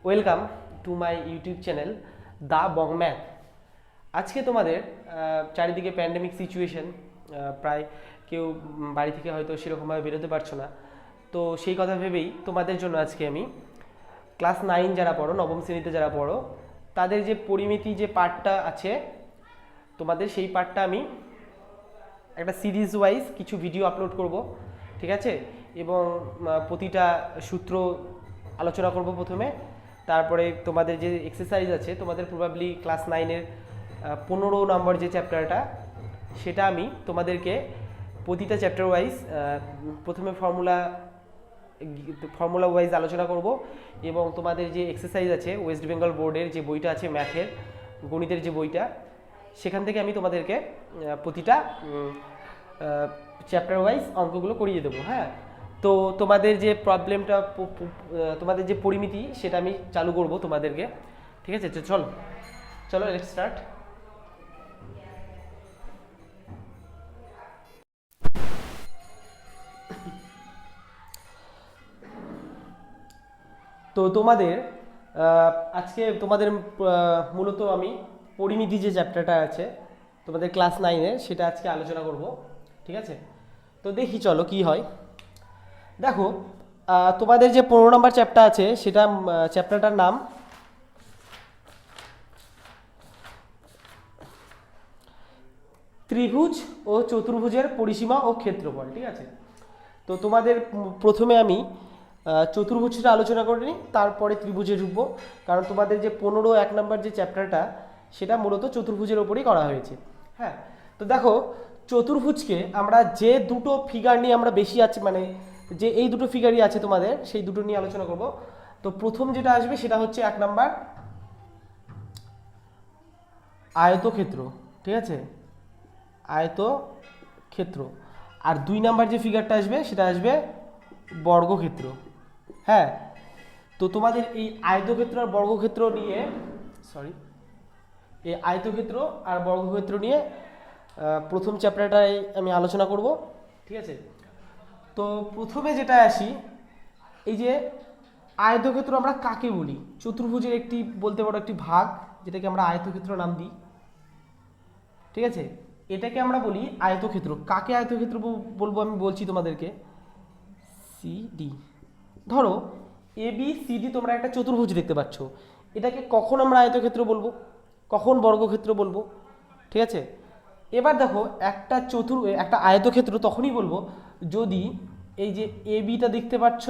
Welcome to my YouTube channel the bong math. আজকে তোমাদের চারিদিকে প্যান্ডেমিক সিচুয়েশন, প্রায় কেউ বাড়ি থেকে হয়তো সেরকমভাবে বেরোতে পারছো না। তো সেই কথা ভেবেই তোমাদের জন্য আজকে আমি ক্লাস 9 যারা পড়ো, নবম শ্রেণীতে যারা পড়ো, তাদের যে পরিমিতি যে পার্টটা আছে, তোমাদের সেই পার্টটা আমি একটা সিরিজ ওয়াইজ কিছু ভিডিও আপলোড করব, ঠিক আছে? এবং প্রতিটা সূত্র আলোচনা করব প্রথমে। তারপরে তোমাদের যে এক্সারসাইজ আছে, তোমাদের প্রবাবলি ক্লাস 9-এর 15 নম্বর যে চ্যাপ্টারটা, সেটা আমি তোমাদেরকে প্রতিটা চ্যাপ্টার ওয়াইজ প্রথমে ফর্মুলা ওয়াইজ আলোচনা করব। এবং তোমাদের যে এক্সারসাইজ আছে, ওয়েস্ট বেঙ্গল বোর্ডের যে বইটা আছে ম্যাথের, গণিতের যে বইটা, সেখান থেকে আমি তোমাদেরকে প্রতিটা চ্যাপ্টার ওয়াইজ অঙ্কগুলো করিয়ে দেবো। হ্যাঁ, তো তোমাদের যে প্রবলেমটা, তোমাদের যে পরিমিতি, সেটা আমি চালু করব তোমাদেরকে, ঠিক আছে? তো চলো চলো লেটস স্টার্ট। তো তোমাদের আজকে তোমাদের মূলত আমি পরিমিতি যে চ্যাপ্টারটা আছে তোমাদের ক্লাস 9-এ, সেটা আজকে আলোচনা করব, ঠিক আছে? তো দেখি চলো কি হয়। দেখো, তোমাদের যে 15 নম্বর চ্যাপ্টার আছে, সেটা চ্যাপ্টারটার নাম ত্রিভুজ ও চতুর্ভুজের পরিসীমা ও ক্ষেত্রফল, ঠিক আছে? তো তোমাদের প্রথমে আমি চতুর্ভুজটা আলোচনা করে নিই, তারপরে ত্রিভুজে ঢুকবো। কারণ তোমাদের যে 15 নম্বর যে চ্যাপ্টারটা, সেটা মূলত চতুর্ভুজের ওপরেই করা হয়েছে। হ্যাঁ, তো দেখো, চতুর্ভুজকে আমরা যে দুটো ফিগার নিয়ে আমরা বেশি আছে, মানে যে এই দুটো ফিগারই আছে তোমাদের, সেই দুটো নিয়ে আলোচনা করব। তো প্রথম যেটা আসবে সেটা হচ্ছে 1 নাম্বার আয়তক্ষেত্র, ঠিক আছে? আয়তক্ষেত্র। আর 2 নাম্বার যে ফিগারটা আসবে সেটা আসবে বর্গক্ষেত্র। হ্যাঁ, তো তোমাদের এই আয়তক্ষেত্র আর বর্গক্ষেত্র নিয়ে, এই আয়তক্ষেত্র আর বর্গক্ষেত্র নিয়ে প্রথম চ্যাপ্টারটায় আমি আলোচনা করব, ঠিক আছে? তো প্রথমে যেটা আসি, এই যে আয়তক্ষেত্র আমরা কাকে বলি? চতুর্ভুজের একটি, বলতে পারো একটি ভাগ, যেটাকে আমরা আয়তক্ষেত্র নাম দিই, ঠিক আছে? এটাকে আমরা বলি আয়তক্ষেত্র। কাকে আয়তক্ষেত্র বলবো আমি বলছি তোমাদেরকে। সিডি, ধরো এ বি সি ডি, তোমরা একটা চতুর্ভুজ দেখতে পাচ্ছ। এটাকে কখন আমরা আয়তক্ষেত্র বলবো, কখন বর্গক্ষেত্র বলবো, ঠিক আছে? এবার দেখো, একটা আয়তক্ষেত্র তখনই বলবো যদি এই যে এ বিটা দেখতে পাচ্ছ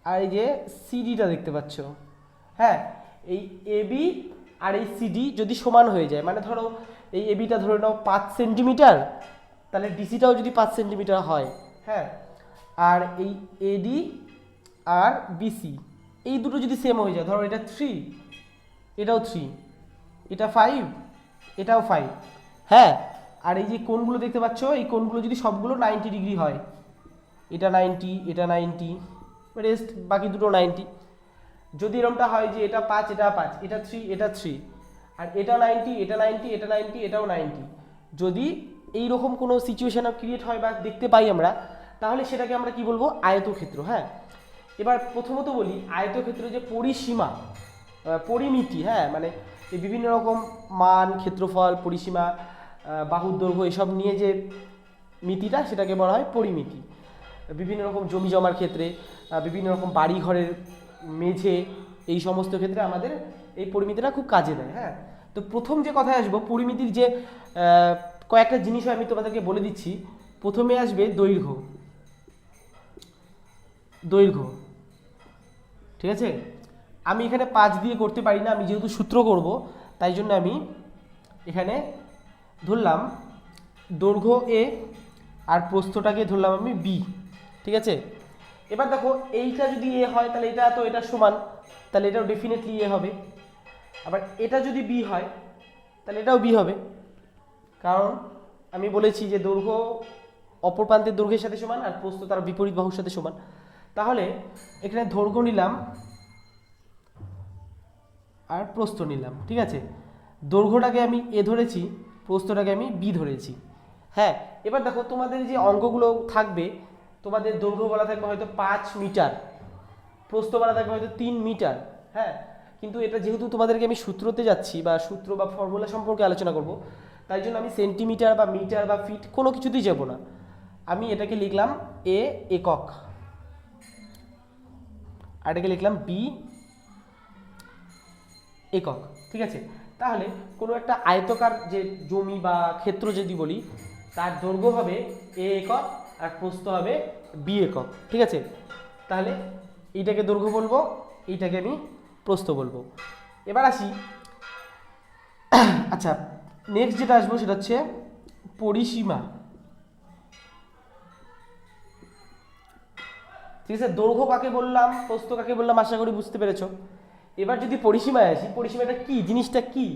আর এই যে সিডিটা দেখতে পাচ্ছ। হ্যাঁ, এই এ বি আর এই সিডি যদি সমান হয়ে যায়, মানে ধরো এই এ বিটা ধরে নাও 5 সেন্টিমিটার, তাহলে ডিসিটাও যদি 5 সেন্টিমিটার হয়, হ্যাঁ, আর এই এডি আর বিসি এই দুটো যদি সেম হয়ে যায়, ধরো এটা 3, এটাও 3, এটা 5, এটাও 5, হ্যাঁ, আর এই যে কোণগুলো দেখতে পাচ্ছ, এই কোণগুলো যদি সবগুলো 90 ডিগ্রি হয়, এটা 90, এটা 90, রেস্ট বাকি দুটো 90, যদি এরকমটা হয় যে এটা 5, এটা 5, এটা 3, এটা 3, আর এটা 90, এটা 90, এটা 90, এটাও 90, যদি এই রকম কোনো সিচুয়েশন ক্রিয়েট হয় বা দেখতে পাই আমরা, তাহলে সেটাকে আমরা কি বলবো? আয়তক্ষেত্র। হ্যাঁ, এবার প্রথমত বলি আয়তক্ষেত্র যে পরিসীমা, পরিমিতি, হ্যাঁ, মানে এই বিভিন্ন রকম মান, ক্ষেত্রফল, পরিসীমা, বাহুর দৈর্ঘ্য, এসব নিয়ে যে মিতিটা, সেটাকে বলা হয় পরিমিতি। বিভিন্ন রকম জমি জমার ক্ষেত্রে, বিভিন্ন রকম বাড়ি ঘরের মেঝে, এই সমস্ত ক্ষেত্রে আমাদের এই পরিমিতিটা খুব কাজে দেয়। হ্যাঁ, তো প্রথম যে কথায় আসবো, পরিমিতির যে কয়েকটা জিনিস আমি তোমাদেরকে বলে দিচ্ছি। প্রথমে আসবে দৈর্ঘ্য। দৈর্ঘ্য, ঠিক আছে? আমি এখানে 5 দিয়ে করতে পারি না, আমি যেহেতু সূত্র করব, তাই জন্য আমি এখানে ধরলাম দৈর্ঘ্য এ আর প্রস্থটাকে ধরলাম আমি বি, ঠিক আছে? এবার দেখো, এইটা যদি এ হয় তাহলে এটা তো এটা সমান, তাহলে এটাও ডেফিনেটলি এ হবে। আবার এটা যদি বি হয় তাহলে এটাও বি হবে, কারণ আমি বলেছি যে দৈর্ঘ্য অপর প্রান্তের দৈর্ঘ্যের সাথে সমান আর প্রস্থ তার বিপরীত বাহুর সাথে সমান। তাহলে এখানে দৈর্ঘ্য নিলাম আর প্রস্থ নিলাম, ঠিক আছে? দৈর্ঘ্যটাকে আমি এ ধরেছি, প্রস্থটাকে আমি বি ধরেছি। হ্যাঁ, এবার দেখো, তোমাদের যে অঙ্কগুলো থাকবে, তোমাদের দৈর্ঘ্য বলা থাকবে হয়তো 5 মিটার, প্রস্থ বলা থাকবে হয়তো 3 মিটার। হ্যাঁ, কিন্তু এটা যেহেতু তোমাদেরকে আমি সূত্রতে যাচ্ছি বা সূত্র বা ফর্মুলা সম্পর্কে আলোচনা করব, তাই জন্য আমি সেন্টিমিটার বা মিটার বা ফিট কোনো কিছুতেই যাব না। আমি এটাকে লিখলাম এ একক, আর এটাকে লিখলাম বি একক। ঠিক আছে, তাহলে কোনো একটা আয়তকার যে জমি বা ক্ষেত্র যদি বলি, তার দৈর্ঘ্য হবে এ একক আর প্রস্থ হবে বি একক। ঠিক আছে, তাহলে এইটাকে দৈর্ঘ্য বলবো, এইটাকে আমি প্রস্থ বলবো। এবার আসি, আচ্ছা নেক্সট যেটা আসবো সেটা হচ্ছে পরিসীমা। ঠিক আছে, দৈর্ঘ্য কাকে বললাম, প্রস্থ কাকে বললাম, আশা করি বুঝতে পেরেছো। এবার যদি পরিসীমায় আসি, পরিসীমাটা কি, জিনিসটা কি?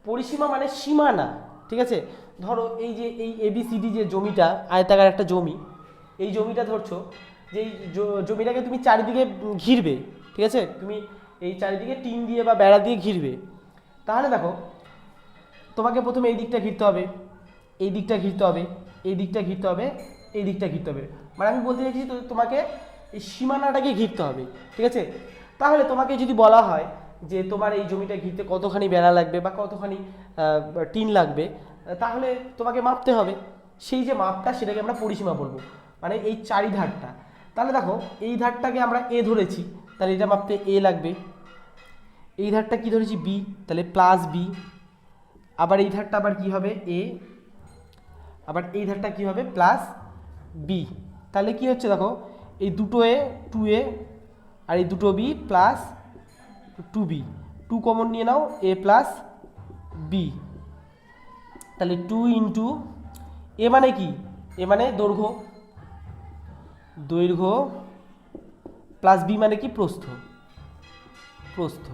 পরিসীমা মানে সীমানা। ঠিক আছে, ধরো এই যে এই এবিসিডি যে জমিটা, আয়তাকার একটা জমি, এই জমিটা ধরছো যে এই জমিটাকে তুমি চারিদিকে ঘিরবে। ঠিক আছে, তুমি এই চারিদিকে টিন দিয়ে বা বেড়া দিয়ে ঘিরবে। তাহলে দেখো, তোমাকে প্রথমে এই দিকটা ঘিরতে হবে, এই দিকটা ঘিরতে হবে, এই দিকটা ঘিরতে হবে, এই দিকটা ঘিরতে হবে। মানে আমি বলতে চাইছি তো তোমাকে এই সীমানাটাকে ঘিরতে হবে। ঠিক আছে, তাহলে তোমাকে যদি বলা হয় যে তোমার এই জমিটা ঘিরতে কতখানি বেড়া লাগবে বা কতখানি টিন লাগবে, তাহলে তোমাকে মাপতে হবে। সেই যে মাপটা, সেটাকে আমরা পরিসীমা বলবো, মানে এই চারিধারটা। তাহলে দেখো, এই ধারটাকে আমরা এ ধরেছি, তাহলে এটা মাপতে এ লাগবে। এই ধারটা কি ধরেছি, বি, তাহলে প্লাস বি। আবার এই ধারটা আবার কি হবে, এ, আবার এই ধারটা কি হবে, প্লাস বি। তাহলে কি হচ্ছে দেখো, এই দুটো এ, টু এ, আর এই দুটো B plus two B, two common নিয়ে নাও, এ প্লাস বি। তাহলে টু ইন্টু এ মানে কি, এ মানে দৈর্ঘ্য, দৈর্ঘ্য প্লাস বি মানে কি, প্রস্থ, প্রস্থ।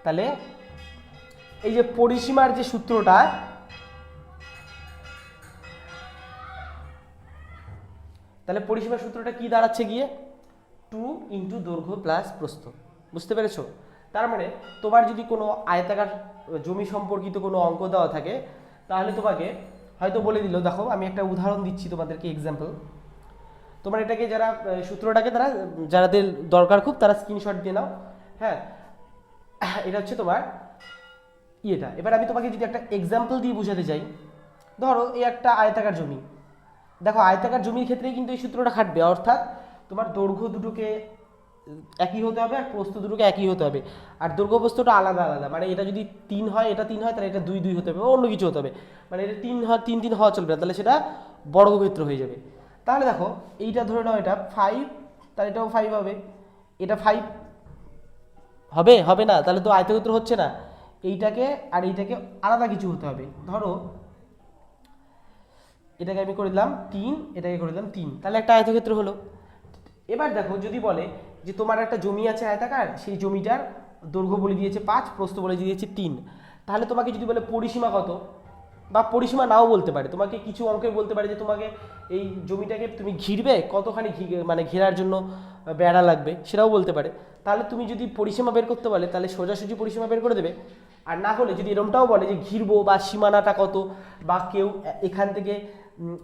তাহলে এই যে পরিসীমার যে সূত্রটা, তাহলে পরিসীমার সূত্রটা কি দাঁড়াচ্ছে গিয়ে, টু ইন্টু দৈর্ঘ্য প্লাস প্রস্থ। বুঝতে পেরেছো? তার মানে তোমার যদি কোনো আয়তাকার জমি সম্পর্কিত কোনো অঙ্ক দেওয়া থাকে, তাহলে তোমাকে হয়তো বলে দিল, দেখো আমি একটা উদাহরণ দিচ্ছি তোমাদেরকে, এক্সাম্পল। তোমার এটাকে যারা সূত্রটাকে তারা, যাদের দরকার খুব, তারা স্ক্রিনশট দিয়ে নাও। হ্যাঁ, এটা হচ্ছে তোমার ইয়েটা। এবার আমি তোমাকে যদি একটা এক্সাম্পল দিয়ে বোঝাতে চাই, ধরো এই একটা আয়তাকার জমি। দেখো, আয়তাকার জমির ক্ষেত্রেই কিন্তু এই সূত্রটা খাটবে, অর্থাৎ তোমার দৈর্ঘ্য দুটোকে একই হতে হবে আর প্রস্থ দুটোকে একই হতে হবে। আর দৈর্ঘ্য প্রস্থটা আলাদা আলাদা, মানে এটা যদি 3 হয়, এটা 3 হয়, তাহলে এটা 2 2 হতে হবে, অন্য কিছু হতে হবে। মানে এটা 3 হয়, 3 3 হওয়া চলবে না, তাহলে সেটা বর্গক্ষেত্র হয়ে যাবে। তাহলে দেখো, এইটা ধরে নাও এটা 5, তাহলে এটাও 5 হবে, এটা 5 হবে, হবে না, তাহলে তো আয়তক্ষেত্র হচ্ছে না। এইটাকে আর এইটাকে আলাদা কিছু হতে হবে। ধরো এটাকে আমি করে দিলাম 3, এটাকে করে দিলাম 3, তাহলে একটা আয়তক্ষেত্র হলো। এবার দেখো, যদি বলে যে তোমার একটা জমি আছে আয়তাকার, সেই জমিটার দৈর্ঘ্য বলে দিয়েছে 5, প্রস্থ বলে দিয়েছে 3, তাহলে তোমাকে যদি বলে পরিসীমা কত, বা পরিসীমা নাও বলতে পারে, তোমাকে কিছু অঙ্কের বলতে পারে যে তোমাকে এই জমিটাকে তুমি ঘিরবে কতখানি, মানে ঘেরার জন্য বেড়া লাগবে, সেটাও বলতে পারে। তাহলে তুমি যদি পরিসীমা বের করতে বলে, তাহলে সোজাসুজি পরিসীমা বের করে দেবে। আর না হলে যদি এরমটাও বলে যে ঘিরবো বা সীমানাটা কত, বা কেউ এখান থেকে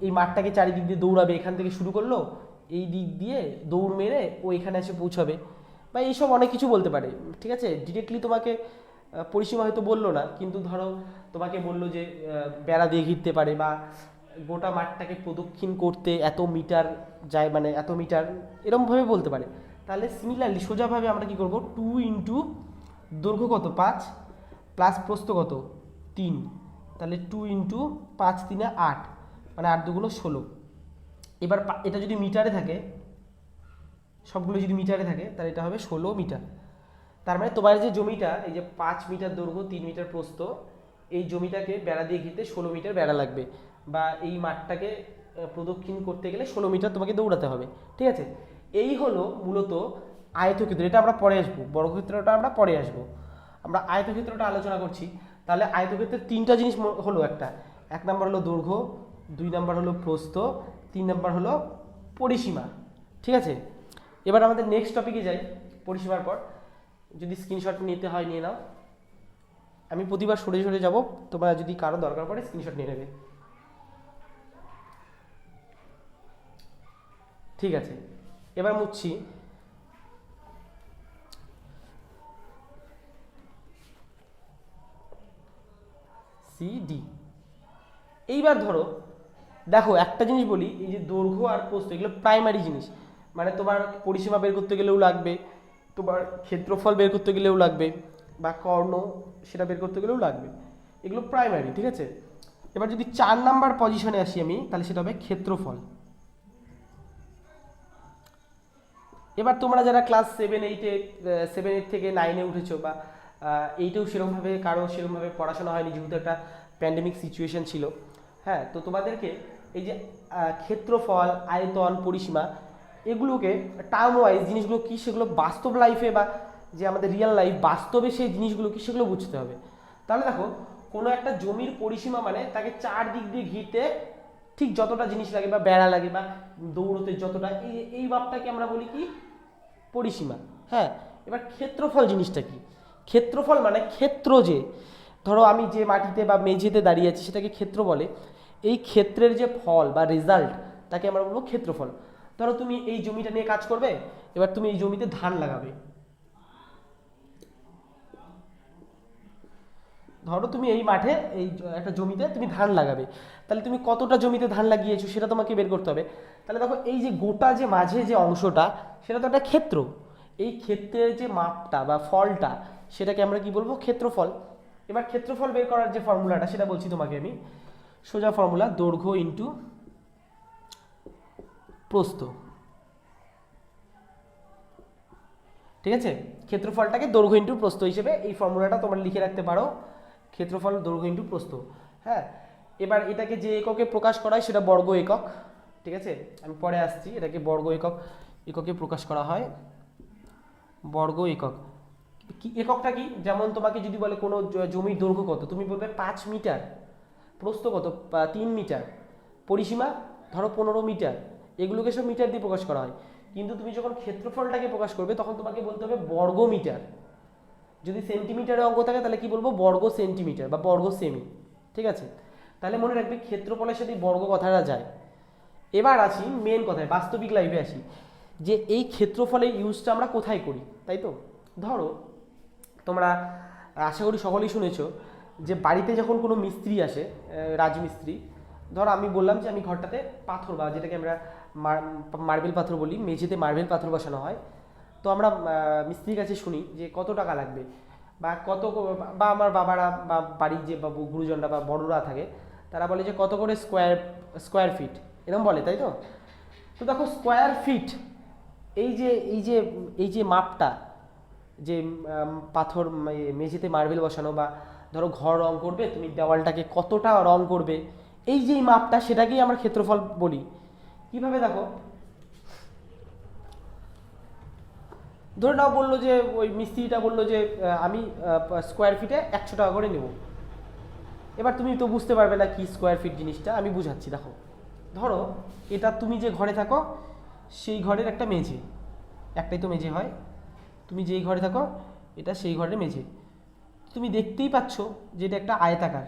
এই মাঠটাকে চারিদিক দিয়ে দৌড়াবে, এখান থেকে শুরু করলো, এই দিক দিয়ে দৌড় মেরে ও এখানে এসে পৌঁছাবে, বা এইসব অনেক কিছু বলতে পারে। ঠিক আছে, ডিরেক্টলি তোমাকে পরিসীমা হয়তো বললো না, কিন্তু ধরো তোমাকে বললো যে বেড়া দিয়ে ঘিরতে পারে, বা গোটা মাঠটাকে প্রদক্ষিণ করতে এত মিটার যায়, মানে এত মিটার, এরমভাবে বলতে পারে। তাহলে সিমিলারলি সোজাভাবে আমরা কি করব, 2 ইন্টু দৈর্ঘ্য কত 5 প্লাস প্রস্থ কত 3, তাহলে 2 ইন্টু 5 3 8, মানে 8 2 16। এবার এটা যদি মিটারে থাকে, সবগুলো যদি মিটারে থাকে, তাহলে এটা হবে 16 মিটার। তার মানে তোমার যে জমিটা, এই যে 5 মিটার দৈর্ঘ্য 3 মিটার প্রস্থ, এই জমিটাকে বেড়া দিয়ে ঘিরতে 16 মিটার বেড়া লাগবে, বা এই মাঠটাকে প্রদক্ষিণ করতে গেলে 16 মিটার তোমাকে দৌড়াতে হবে। ঠিক আছে, এই হলো মূলত আয়তক্ষেত্র। এটা আমরা পরে আসবো, বর্গক্ষেত্রটা আমরা পরে আসবো, আমরা আয়তক্ষেত্রটা আলোচনা করছি। তাহলে আয়তক্ষেত্রের 3টা জিনিস হলো, এক নাম্বার হলো দৈর্ঘ্য, 2 নাম্বার হলো প্রস্থ, 3 নাম্বার হলো পরিসীমা। ঠিক আছে, এবার আমাদের নেক্সট টপিকে যাই। পরিসীমার পর যদি স্ক্রিনশট নিতে হয় নিয়ে নাও, আমি প্রতিবার সরে সরে যাব, তোমরা যদি কারো দরকার পড়ে স্ক্রিনশট নিয়ে নেবে। ঠিক আছে, এবার মুছছি। CD। এইবার ধরো দেখো একটা জিনিস বলি, এই যে দৈর্ঘ্য আর প্রস্থ এগুলো প্রাইমারি জিনিস, মানে তোমার পরিসীমা বের করতে গেলেও লাগবে, তোমার ক্ষেত্রফল বের করতে গেলেও লাগবে, বা কর্ণ সেটা বের করতে গেলেও লাগবে, এগুলো প্রাইমারি, ঠিক আছে। এবার যদি 4 নাম্বার পজিশনে আসি আমি, তাহলে সেটা হবে ক্ষেত্রফল। এবার তোমরা যারা ক্লাস 7-8 থেকে 9-এ উঠেছো, বা 8-এও সেরকমভাবে কারো সেরকমভাবে পড়াশোনা হয়নি, যেহেতু একটা প্যান্ডেমিক সিচুয়েশন ছিল, হ্যাঁ, তো তোমাদেরকে এই যে ক্ষেত্রফল, আয়তন, পরিসীমা, এগুলোকে টার্ম ওয়াইজ জিনিসগুলো কী সেগুলো বাস্তব লাইফে বা যে আমাদের রিয়েল লাইফ বাস্তবে সেই জিনিসগুলো কী সেগুলো বুঝতে হবে। তাহলে দেখো কোনো একটা জমির পরিসীমা মানে তাকে 4 দিক দিয়ে ঘিরতে ঠিক যতটা জিনিস লাগে বা বেড়া লাগে বা দৌড়তে যতটা, এই মাপটাকে আমরা বলি কি পরিসীমা। হ্যাঁ, এবার ক্ষেত্রফল জিনিসটা কি? ক্ষেত্রফল মানে ক্ষেত্র, যে ধরো আমি যে মাটিতে বা মেঝেতে দাঁড়িয়ে আছি সেটাকে ক্ষেত্র বলে। এই ক্ষেত্রের যে ফল বা রেজাল্ট তাকে আমরা বলবো ক্ষেত্রফল। ধরো তুমি এই জমিটা নিয়ে কাজ করবে, এবার তুমি এই জমিতে ধান লাগাবে। ধরো তুমি এই মাঠে এই একটা জমিতে তুমি ধান লাগাবে, তাহলে তুমি কতটা জমিতে ধান লাগিয়েছো সেটা তোমাকে বের করতে হবে। তাহলে দেখো এই যে গোটা যে মাঝে যে অংশটা সেটা তো একটা ক্ষেত্র, এই ক্ষেত্রের যে মাপটা বা ফলটা সেটাকে আমরা কি বলবো? ক্ষেত্রফল। এবার ক্ষেত্রফল বের করার যে ফর্মুলাটা সেটা বলছি তোমাকে আমি, সোজা ফর্মুলা, দৈর্ঘ্য ইন্টু প্রস্থ। ঠিক আছে, ক্ষেত্রফলটাকে দৈর্ঘ্য ইন্টু প্রস্থ হিসেবে এই ফর্মুলাটা তোমরা লিখে রাখতে পারো, ক্ষেত্রফল দৈর্ঘ্য ইন্টু প্রস্থ। হ্যাঁ, এবার এটাকে যে এককে প্রকাশ করা হয় সেটা বর্গ একক। ঠিক আছে, আমি পরে আসছি, এটাকে বর্গ এককে প্রকাশ করা হয়, বর্গ একক। কি এককটা কি? যেমন তোমাকে যদি বলে কোনো জমির দৈর্ঘ্য কত, তুমি বলবে 5 মিটার, প্রস্থ কত 3 মিটার, পরিসীমা ধরো 15 মিটার, এগুলোকে সব মিটার দিয়ে প্রকাশ করা হয়। কিন্তু তুমি যখন ক্ষেত্রফলটাকে প্রকাশ করবে তখন তোমাকে বলতে হবে বর্গ মিটার। যদি সেন্টিমিটারে অঙ্ক থাকে তাহলে কি বলবো? বর্গ সেন্টিমিটার বা বর্গ সেমি। ঠিক আছে, তাহলে মনে রাখবে ক্ষেত্রফলের সাথে বর্গ কথাটা যায়। এবার আসি মেন কথায়, বাস্তবিক লাইফে আসি, যে এই ক্ষেত্রফলের ইউজটা আমরা কোথায় করি, তাই তো। ধরো তোমরা আশা করি সকলেই শুনেছো যে বাড়িতে যখন কোনো মিস্ত্রি আসে, রাজমিস্ত্রি, ধরো আমি বললাম যে আমি ঘরটাতে পাথর বা যেটাকে আমরা মার্বেল পাথর বলি, মেঝেতে মার্বেল পাথর বসানো হয়, তো আমরা মিস্ত্রির কাছে শুনি যে কত টাকা লাগবে বা কত, বা আমার বাবারা বা বাড়ির যে গুরুজনরা বা বড়রা থাকে তারা বলে যে কত করে স্কোয়ার ফিট, এরকম বলে, তাই তো। তো দেখো স্কোয়ার ফিট, এই যে মাপটা, যে পাথর মেঝেতে মার্বেল বসানো বা ধরো ঘর রং করবে, তুমি দেওয়ালটাকে কতটা রং করবে, এই যে মাপটা সেটাকেই আমরা ক্ষেত্রফল বলি। কিভাবে? দেখো ধরে নাও বললো যে ওই মিস্ত্রিটা বললো যে আমি স্কোয়ার ফিটে 100 টাকা করে নেব। এবার তুমি তো বুঝতে পারবে না কি স্কোয়ার ফিট জিনিসটা, আমি বুঝাচ্ছি। দেখো ধরো এটা তুমি যে ঘরে থাকো সেই ঘরের একটা মেঝে, একটাই তো মেঝে হয়, তুমি যেই ঘরে থাকো এটা সেই ঘরের মেঝে, তুমি দেখতেই পাচ্ছ যে এটা একটা আয়তাকার।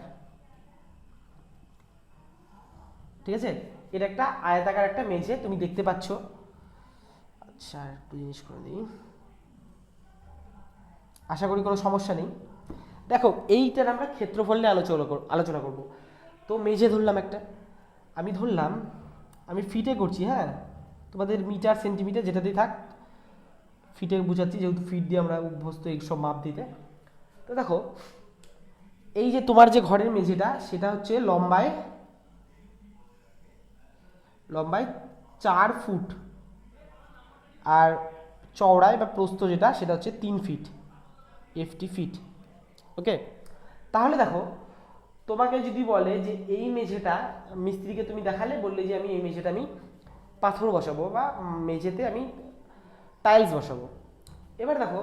ঠিক আছে, এটা একটা আয়তাকার একটা মেঝে তুমি দেখতে পাচ্ছ। আচ্ছা একটু জিনিস করে দিই, আশা করি কোনো সমস্যা নেই। দেখো এইটার আমরা ক্ষেত্রফল নিয়ে আলোচনা করব। তো মেঝে ধরলাম একটা, আমি ধরলাম, আমি ফিটে করছি, হ্যাঁ, তোমাদের মিটার সেন্টিমিটার যেটাতেই থাক, ফিটে বুঝাচ্ছি যেহেতু ফিট দিয়ে আমরা অভ্যস্ত এই সব মাপ দিতে। তো দেখো এই যে তোমার যে ঘরের মেঝেটা সেটা হচ্ছে লম্বায় 4 ফুট, আর চওড়ায় বা প্রস্থ যেটা সেটা হচ্ছে 3 ফিট, ফিট। ওকে, তাহলে দেখো তোমাকে যদি বলে যে এই মেঝেটা, মিস্ত্রিকে তুমি দেখালে, বললে যে আমি এই মেঝেটা আমি পাথর বসাবো বা মেঝেতে আমি টাইলস বসাবো। এবার দেখো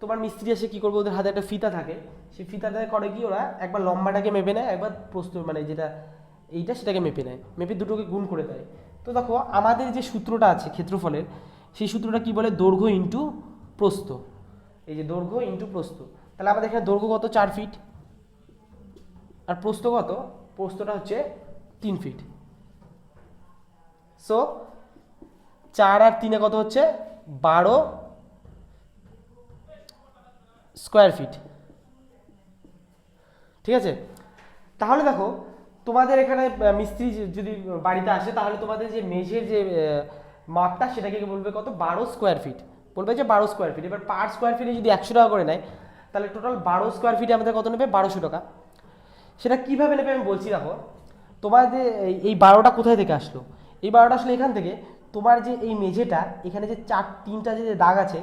তোমার মিস্ত্রি এসে কী করবে, ওদের হাতে একটা ফিতা থাকে, সেই ফিতাটা করে কি ওরা একবার লম্বাটাকে মেপে নেয়, একবার প্রস্থ মানে যেটা এইটা সেটাকে মেপে নেয়, মেপে দুটোকে গুণ করে দেয়। তো দেখো আমাদের যে সূত্রটা আছে ক্ষেত্রফলের, সেই সূত্রটা কি বলে? দৈর্ঘ্য ইন্টু প্রস্থ। এই যে দৈর্ঘ্য ইন্টু প্রস্থ, তাহলে আমাদের এখানে দৈর্ঘ্য কত? 4 ফিট, আর প্রস্থ কত? প্রস্থটা হচ্ছে 3 ফিট। সো 4 আর 3 কত হচ্ছে? 12 স্কোয়ার ফিট। ঠিক আছে, তাহলে দেখো তোমাদের এখানে মিস্ত্রি যদি বাড়িতে আসে তাহলে তোমাদের যে মেঝের যে মাপটা সেটাকে বলবে কত 12 স্কোয়ার ফিট, বলবে যে 12 স্কোয়ার ফিট। এবার পার স্কোয়ার ফিটে যদি 100 টাকা করে নেয় তাহলে টোটাল 12 স্কোয়ার ফিটে আমাদের কত নেবে 1200 টাকা। সেটা কিভাবে নেবে আমি বলছি। দেখো তোমাদের এই 12টা কোথায় থেকে আসলো, এই 12টা আসলে এখান থেকে। তোমার যে এই মেঝেটা এখানে যে তিনটা যে দাগ আছে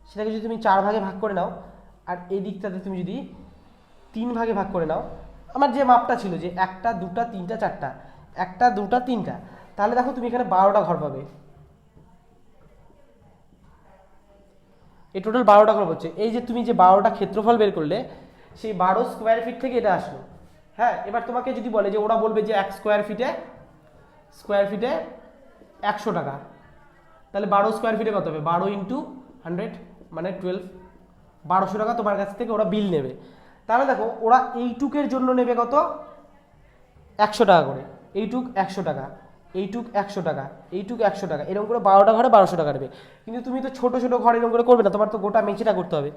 সেটাকে যদি তুমি 4 ভাগে ভাগ করে নাও আর এই দিকটাতে তুমি যদি 3 ভাগে ভাগ করে নাও, আমার যে মাপটা ছিল যে 1টা 2টা 3টা 4টা, 1টা 2টা 3টা, তাহলে দেখো তুমি এখানে 12টা ঘর পাবে। এই টোটাল 12টা ঘর হচ্ছে। এই যে তুমি যে 12টা ক্ষেত্রফল বের করলে সেই 12 স্কোয়ার ফিট থেকে এটা আসলো। হ্যাঁ, এবার তোমাকে যদি বলে যে ওরা বলবে যে 1 স্কোয়ার ফিটে 100 টাকা, তাহলে 12 স্কোয়ার ফিটে কত হবে 12 ইন্টু 100 মানে 12, 1200 টাকা তোমার কাছ থেকে ওরা বিল নেবে। তাহলে দেখো ওরা এইটুকের জন্য নেবে কত 100 টাকা করে, এইটুক 100 টাকা, এইটুক 100 টাকা, এইটুক 100 টাকা, এরকম করে 12টা ঘরে 1200 টাকা নেবে। কিন্তু তুমি তো ছোট ছোট ঘর এরকম করে করবে না, তোমার তো গোটা মেঝেটা করতে হবে।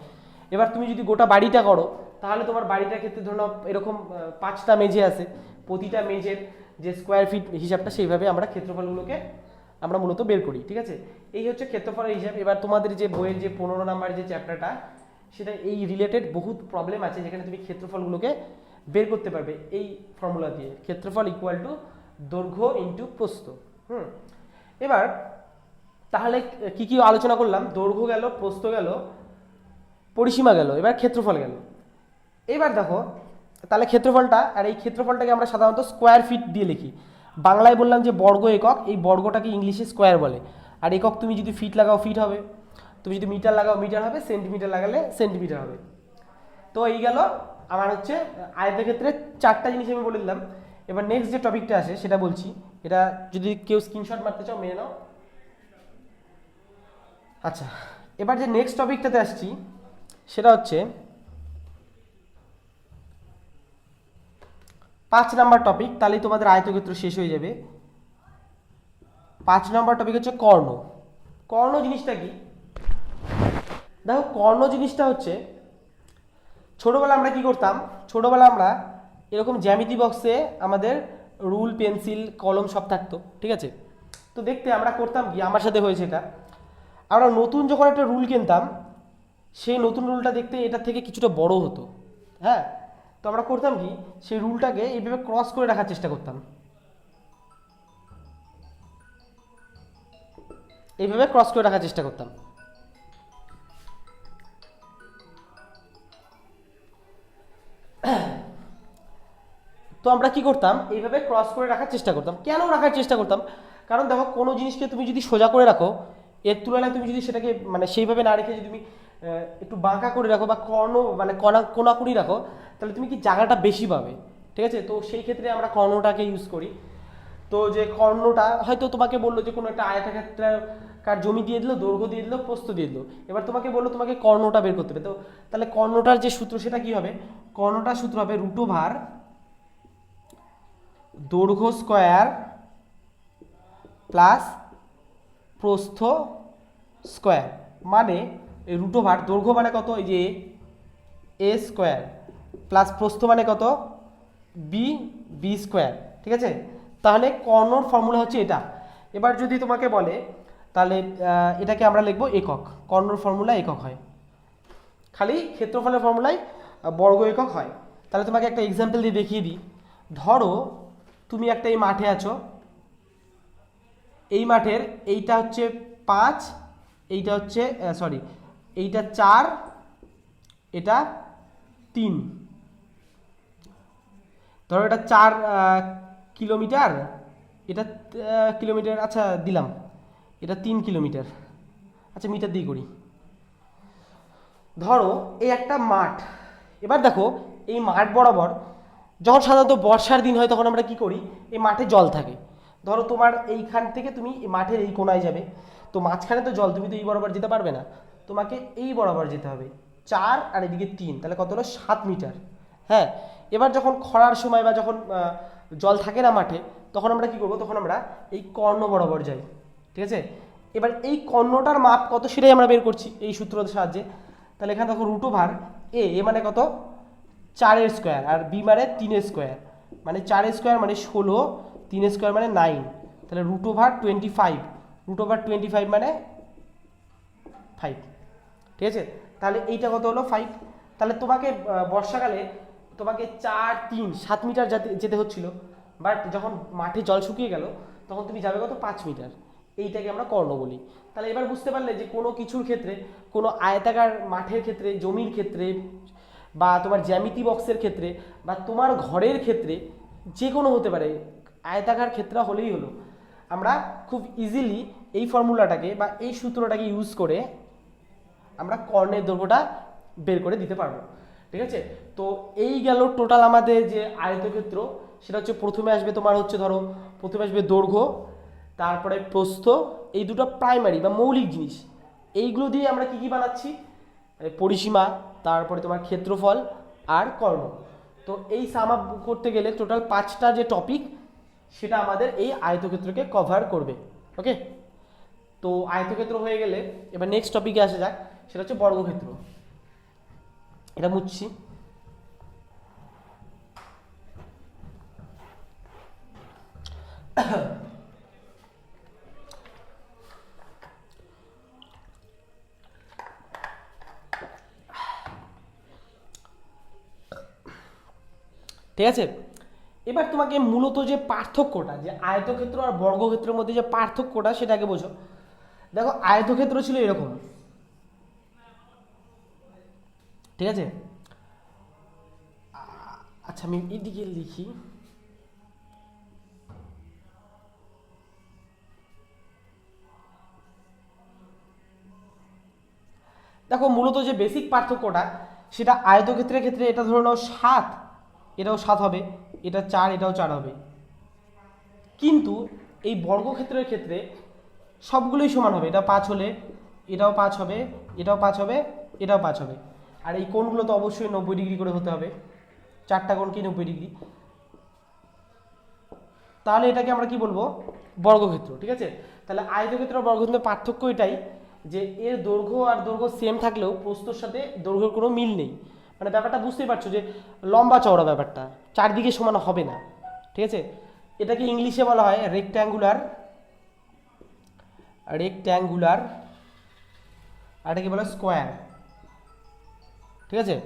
এবার তুমি যদি গোটা বাড়িটা করো তাহলে তোমার বাড়িটার ক্ষেত্রে ধরো এরকম 5টা মেঝে আছে, প্রতিটা মেঝের যে স্কোয়ার ফিট হিসাবটা সেইভাবে আমরা ক্ষেত্রফলগুলোকে আমরা মূলত বের করি। ঠিক আছে, এই হচ্ছে ক্ষেত্রফলের হিসাব। এবার তোমাদের যে বইয়ের যে 15 নাম্বার যে চ্যাপ্টারটা সেটা এই রিলেটেড বহুত প্রবলেম আছে যেখানে তুমি ক্ষেত্রফলগুলোকে বের করতে পারবে এই ফর্মুলা দিয়ে, ক্ষেত্রফল ইকুয়াল টু দৈর্ঘ্য ইন্টু প্রস্থ। এবার তাহলে কি কি আলোচনা করলাম, দৈর্ঘ্য গেল, প্রস্থ গেল, পরিসীমা গেল, এবার ক্ষেত্রফল গেল। এবার দেখো তাহলে ক্ষেত্রফলটা, আর এই ক্ষেত্রফলটাকে আমরা সাধারণত স্কোয়ার ফিট দিয়ে লিখি। বাংলায় বললাম যে বর্গ একক, এই বর্গটাকে ইংলিশে স্কোয়ার বলে। আর একক তুমি যদি ফিট লাগাও ফিট হবে, তুমি যদি মিটার লাগাও মিটার হবে, সেন্টিমিটার লাগালে সেন্টিমিটার হবে। তো এই গেল আমার হচ্ছে আয়তক্ষেত্রে 4টা জিনিস আমি বলে দিলাম। এবার নেক্সট যে টপিকটা আসে সেটা বলছি, এটা যদি কেউ স্ক্রিনশট মারতে চাও মেনে নাও। আচ্ছা, এবার যে নেক্সট টপিকটাতে আসছি সেটা হচ্ছে 5 নাম্বার টপিক, তাহলেই তোমাদের আয়তক্ষেত্র শেষ হয়ে যাবে। 5 নাম্বার টপিক হচ্ছে কর্ণ। কর্ণ জিনিসটা কি? দেখো কর্ণ জিনিসটা হচ্ছে, ছোটবেলা আমরা কি করতাম, ছোটবেলা আমরা এরকম জ্যামিতি বক্সে আমাদের রুল পেন্সিল কলম সব থাকতো। ঠিক আছে, তো দেখতে আমরা করতাম কি, আমার সাথে হয়েছে এটা, আমরা নতুন যখন একটা রুল কিনতাম সেই নতুন রুলটা দেখতে এটার থেকে কিছুটা বড় হতো। হ্যাঁ, তো আমরা করতাম কি, সেই রুলটাকে এইভাবে ক্রস করে রাখার চেষ্টা করতাম, এইভাবে ক্রস করে রাখার চেষ্টা করতাম। তো আমরা কি করতাম, এইভাবে ক্রস করে রাখার চেষ্টা করতাম। কেন রাখার চেষ্টা করতাম? কারণ দেখো কোনো জিনিসকে তুমি যদি সোজা করে রাখো এর তুলনায় তুমি যদি সেটাকে মানে সেইভাবে না রেখে যদি তুমি একটু বাঁকা করে রাখো বা কর্ণ মানে কোনাকুনি রাখো তাহলে তুমি কি জায়গাটা বেশি পাবে। ঠিক আছে, তো সেই ক্ষেত্রে আমরা কর্ণটাকে ইউজ করি। তো যে কর্ণটা হয়তো তোমাকে বললো যে কোনো একটা আয়তাকার জমি দিয়ে দিল, দৈর্ঘ্য দিয়ে দিল, প্রস্থ দিয়ে দিল, এবার তোমাকে বললো তোমাকে কর্ণটা বের করতে হবে। তো তাহলে কর্ণটার যে সূত্র সেটা কি হবে, কর্ণটার সূত্র হবে √, দৈর্ঘ্য স্কোয়ার প্লাস প্রস্থ স্কোয়ার, মানে এই √, দৈর্ঘ্য মানে কত, এই যে এ স্কোয়ার প্লাস প্রস্থ মানে কত বি স্কোয়ার। ঠিক আছে, তাহলে কর্ণর ফর্মুলা হচ্ছে এটা। এবার যদি তোমাকে বলে তাহলে এটাকে আমরা লিখবো একক, কর্ণর ফর্মুলা একক হয়, খালি ক্ষেত্রফলের ফর্মুলায় বর্গ একক হয়। তাহলে তোমাকে একটা এক্সাম্পল দিয়ে দেখিয়ে দিই। ধরো তুমি একটা এই মাঠে আছো, এই মাঠের এইটা হচ্ছে 5, এইটা হচ্ছে সরি এইটা 4, এটা 3, ধরো এটা 4 কিলোমিটার, এটা কিলোমিটার, আচ্ছা দিলাম, এটা 3 কিলোমিটার, আচ্ছা মিটার দিয়ে করি। ধরো এই একটা মাঠ, এবার দেখো এই মাঠ বরাবর যখন সাধারণত বর্ষার দিন হয় তখন আমরা কি করি, এই মাঠে জল থাকে। ধরো তোমার এইখান থেকে তুমি মাঠের এই কোনায় যাবে, তো মাঝখানে তো জল, তুমি তো এই বরাবর যেতে পারবে না, তোমাকে এই বরাবর যেতে হবে 4 আর এদিকে 3, তাহলে কত হলো 7 মিটার। হ্যাঁ, এবার যখন খরার সময় বা যখন জল থাকে না মাঠে তখন আমরা কি করব, তখন আমরা এই কর্ণ বরাবর যাই। ঠিক আছে, এবার এই কর্ণটার মাপ কত সেটাই আমরা বের করছি এই সূত্রের সাহায্যে। তাহলে এখানে দেখো √, এ মানে কত 4 স্কোয়ার, আর বি মানে 3 স্কোয়ার, মানে 4 স্কোয়ার মানে 16, 3 স্কোয়ার মানে 9, তাহলে √25, √25 মানে 5। ঠিক আছে, তাহলে এইটা কত হলো 5। তাহলে তোমাকে বর্ষাকালে তোমাকে 4, 3, 7 মিটার যেতে হচ্ছিল, বাট যখন মাঠে জল শুকিয়ে গেল তখন তুমি যাবে কত 5 মিটার। এইটাকে আমরা কর্ণ বলি। তাহলে এবার বুঝতে পারলে যে কোনো কিছুর ক্ষেত্রে, কোনো আয়তাকার মাঠের ক্ষেত্রে, জমির ক্ষেত্রে, বা তোমার জ্যামিতি বক্সের ক্ষেত্রে, বা তোমার ঘরের ক্ষেত্রে, যে কোনো হতে পারে, আয়তাকার ক্ষেত্র হলেই হলো, আমরা খুব ইজিলি এই ফর্মুলাটাকে বা এই সূত্রটাকে ইউজ করে আমরা কর্ণের দৈর্ঘ্যটা বের করে দিতে পারবো। ঠিক আছে, তো এই গেল টোটাল আমাদের যে আয়তক্ষেত্র, সেটা হচ্ছে প্রথমে আসবে তোমার হচ্ছে ধরো প্রথমে আসবে দৈর্ঘ্য, তারপরে প্রস্থ, এই দুটো প্রাইমারি বা মৌলিক জিনিস। এইগুলো দিয়ে আমরা কি কি বানাচ্ছি, পরিসীমা, তারপরে তোমার ক্ষেত্রফল আর কর্ণ। তো এই সাম আপ করতে গেলে টোটাল 5টা যে টপিক, সেটা আমাদের এই আয়তক্ষেত্রকে কভার করবে। ওকে, তো আয়তক্ষেত্র হয়ে গেলে এবার নেক্সট টপিকে আসা যাক, সেটা হচ্ছে বর্গক্ষেত্র। এটা মুছছি। ঠিক আছে, এবার তোমাকে মূলত যে পার্থক্যটা, যে আয়তক্ষেত্র আর বর্গক্ষেত্রের মধ্যে যে পার্থক্যটা, সেটাকে বোঝো। দেখো আয়তক্ষেত্র ছিল এরকম, ঠিক আছে। আচ্ছা আমি এদিকে লিখি। দেখো মূলত যে বেসিক পার্থক্যটা, সেটা আয়তক্ষেত্রের ক্ষেত্রে এটা ধরে নাও 7, এটাও 7 হবে, এটা 4, এটাও 4 হবে। কিন্তু এই বর্গক্ষেত্রের ক্ষেত্রে সবগুলোই সমান হবে। এটা 5 হলে এটাও 5 হবে, এটাও 5 হবে, এটাও 5 হবে। আর এই কোণগুলো তো অবশ্যই 90 ডিগ্রি করে হতে হবে, 4টা কোণ কি 90 ডিগ্রি। তাহলে এটাকে আমরা কি বলবো, বর্গক্ষেত্র। ঠিক আছে, তাহলে আয়তক্ষেত্র আর বর্গক্ষেত্রের পার্থক্য এটাই যে এর দৈর্ঘ্য আর দৈর্ঘ্য সেম থাকলেও প্রস্থর সাথে দৈর্ঘ্যের কোনো মিল নেই। মানে ব্যাপারটা বুঝতেই পারছো যে লম্বা চওড়া ব্যাপারটা চারদিকে সমান হবে না। ঠিক আছে, এটাকে ইংলিশে বলা হয় রেক্ট্যাঙ্গুলার, রেক্ট্যাঙ্গুলার, আর এটাকে বলা হয় স্কোয়ার। ঠিক আছে,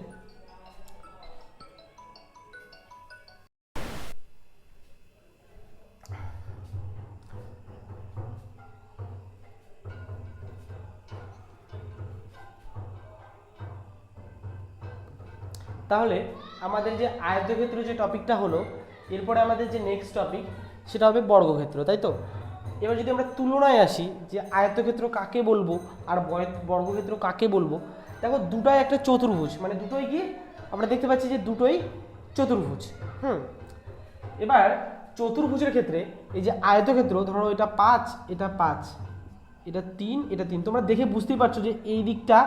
তাহলে আমাদের যে আয়তক্ষেত্র যে টপিকটা হলো, এরপরে আমাদের যে নেক্সট টপিক সেটা হবে বর্গক্ষেত্র, তাই তো। এবার যদি আমরা তুলনায় আসি যে আয়তক্ষেত্র কাকে বলবো আর বর্গক্ষেত্র কাকে বলবো, দেখো দুটাই একটা চতুর্ভুজ, মানে দুটোই কি আমরা দেখতে পাচ্ছি যে দুটোই চতুর্ভুজ। এবার চতুর্ভুজের ক্ষেত্রে এই যে আয়তক্ষেত্র, ধরো এটা 5, এটা 5, এটা 3, এটা 3, তোমরা দেখে বুঝতেই পারছো যে এই দিকটা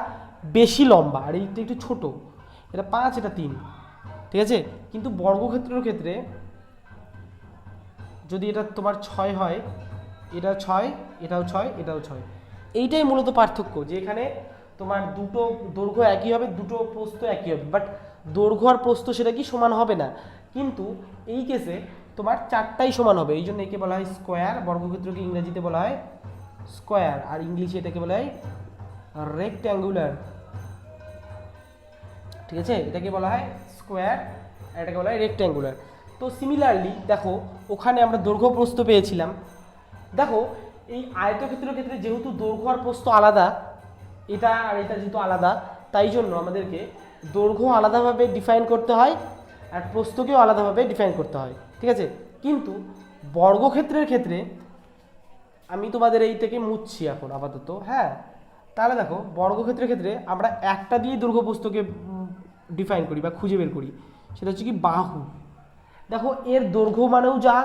বেশি লম্বা আর এই দিকটা একটু ছোট। এটা 5, এটা 3, ঠিক আছে। কিন্তু বর্গক্ষেত্রের ক্ষেত্রে যদি এটা তোমার 6 হয়, এটা 6, এটাও 6, এটাও 6, এইটাই মূলত পার্থক্য, যে এখানে তোমার দুটো দৈর্ঘ্য একই হবে, দুটো প্রস্থ একই হবে, বাট দৈর্ঘ্য আর প্রস্থ সেটা কি সমান হবে না। কিন্তু এই কেসে তোমার 4টাই সমান হবে, এই জন্য একে বলা হয় স্কোয়ার। বর্গক্ষেত্রকে ইংরেজিতে বলা হয় স্কোয়ার, আর ইংলিশে এটাকে বলা হয় রেক্ট্যাঙ্গুলার। ঠিক আছে, এটাকে বলা হয় স্কোয়ার আর এটাকে বলা হয় রেক্ট্যাঙ্গুলার। তো সিমিলারলি দেখো ওখানে আমরা দৈর্ঘ্য প্রস্থ পেয়েছিলাম। দেখো এই আয়তক্ষেত্রের ক্ষেত্রে যেহেতু দৈর্ঘ্য আর প্রস্থ আলাদা, এটা আর এটা যেহেতু আলাদা, তাই জন্য আমাদেরকে দৈর্ঘ্য আলাদাভাবে ডিফাইন করতে হয় আর প্রস্থকেও আলাদাভাবে ডিফাইন করতে হয়। ঠিক আছে, কিন্তু বর্গক্ষেত্রের ক্ষেত্রে আমি তোমাদের এই থেকে মুছছি এখন আপাতত। হ্যাঁ, তাহলে দেখো বর্গক্ষেত্রের ক্ষেত্রে আমরা একটা দিয়ে দৈর্ঘ্য প্রস্থকে ডিফাইন করি বা খুঁজে বের করি, সেটা হচ্ছে কি বাহু। দেখো এর দৈর্ঘ্য মানেও যা,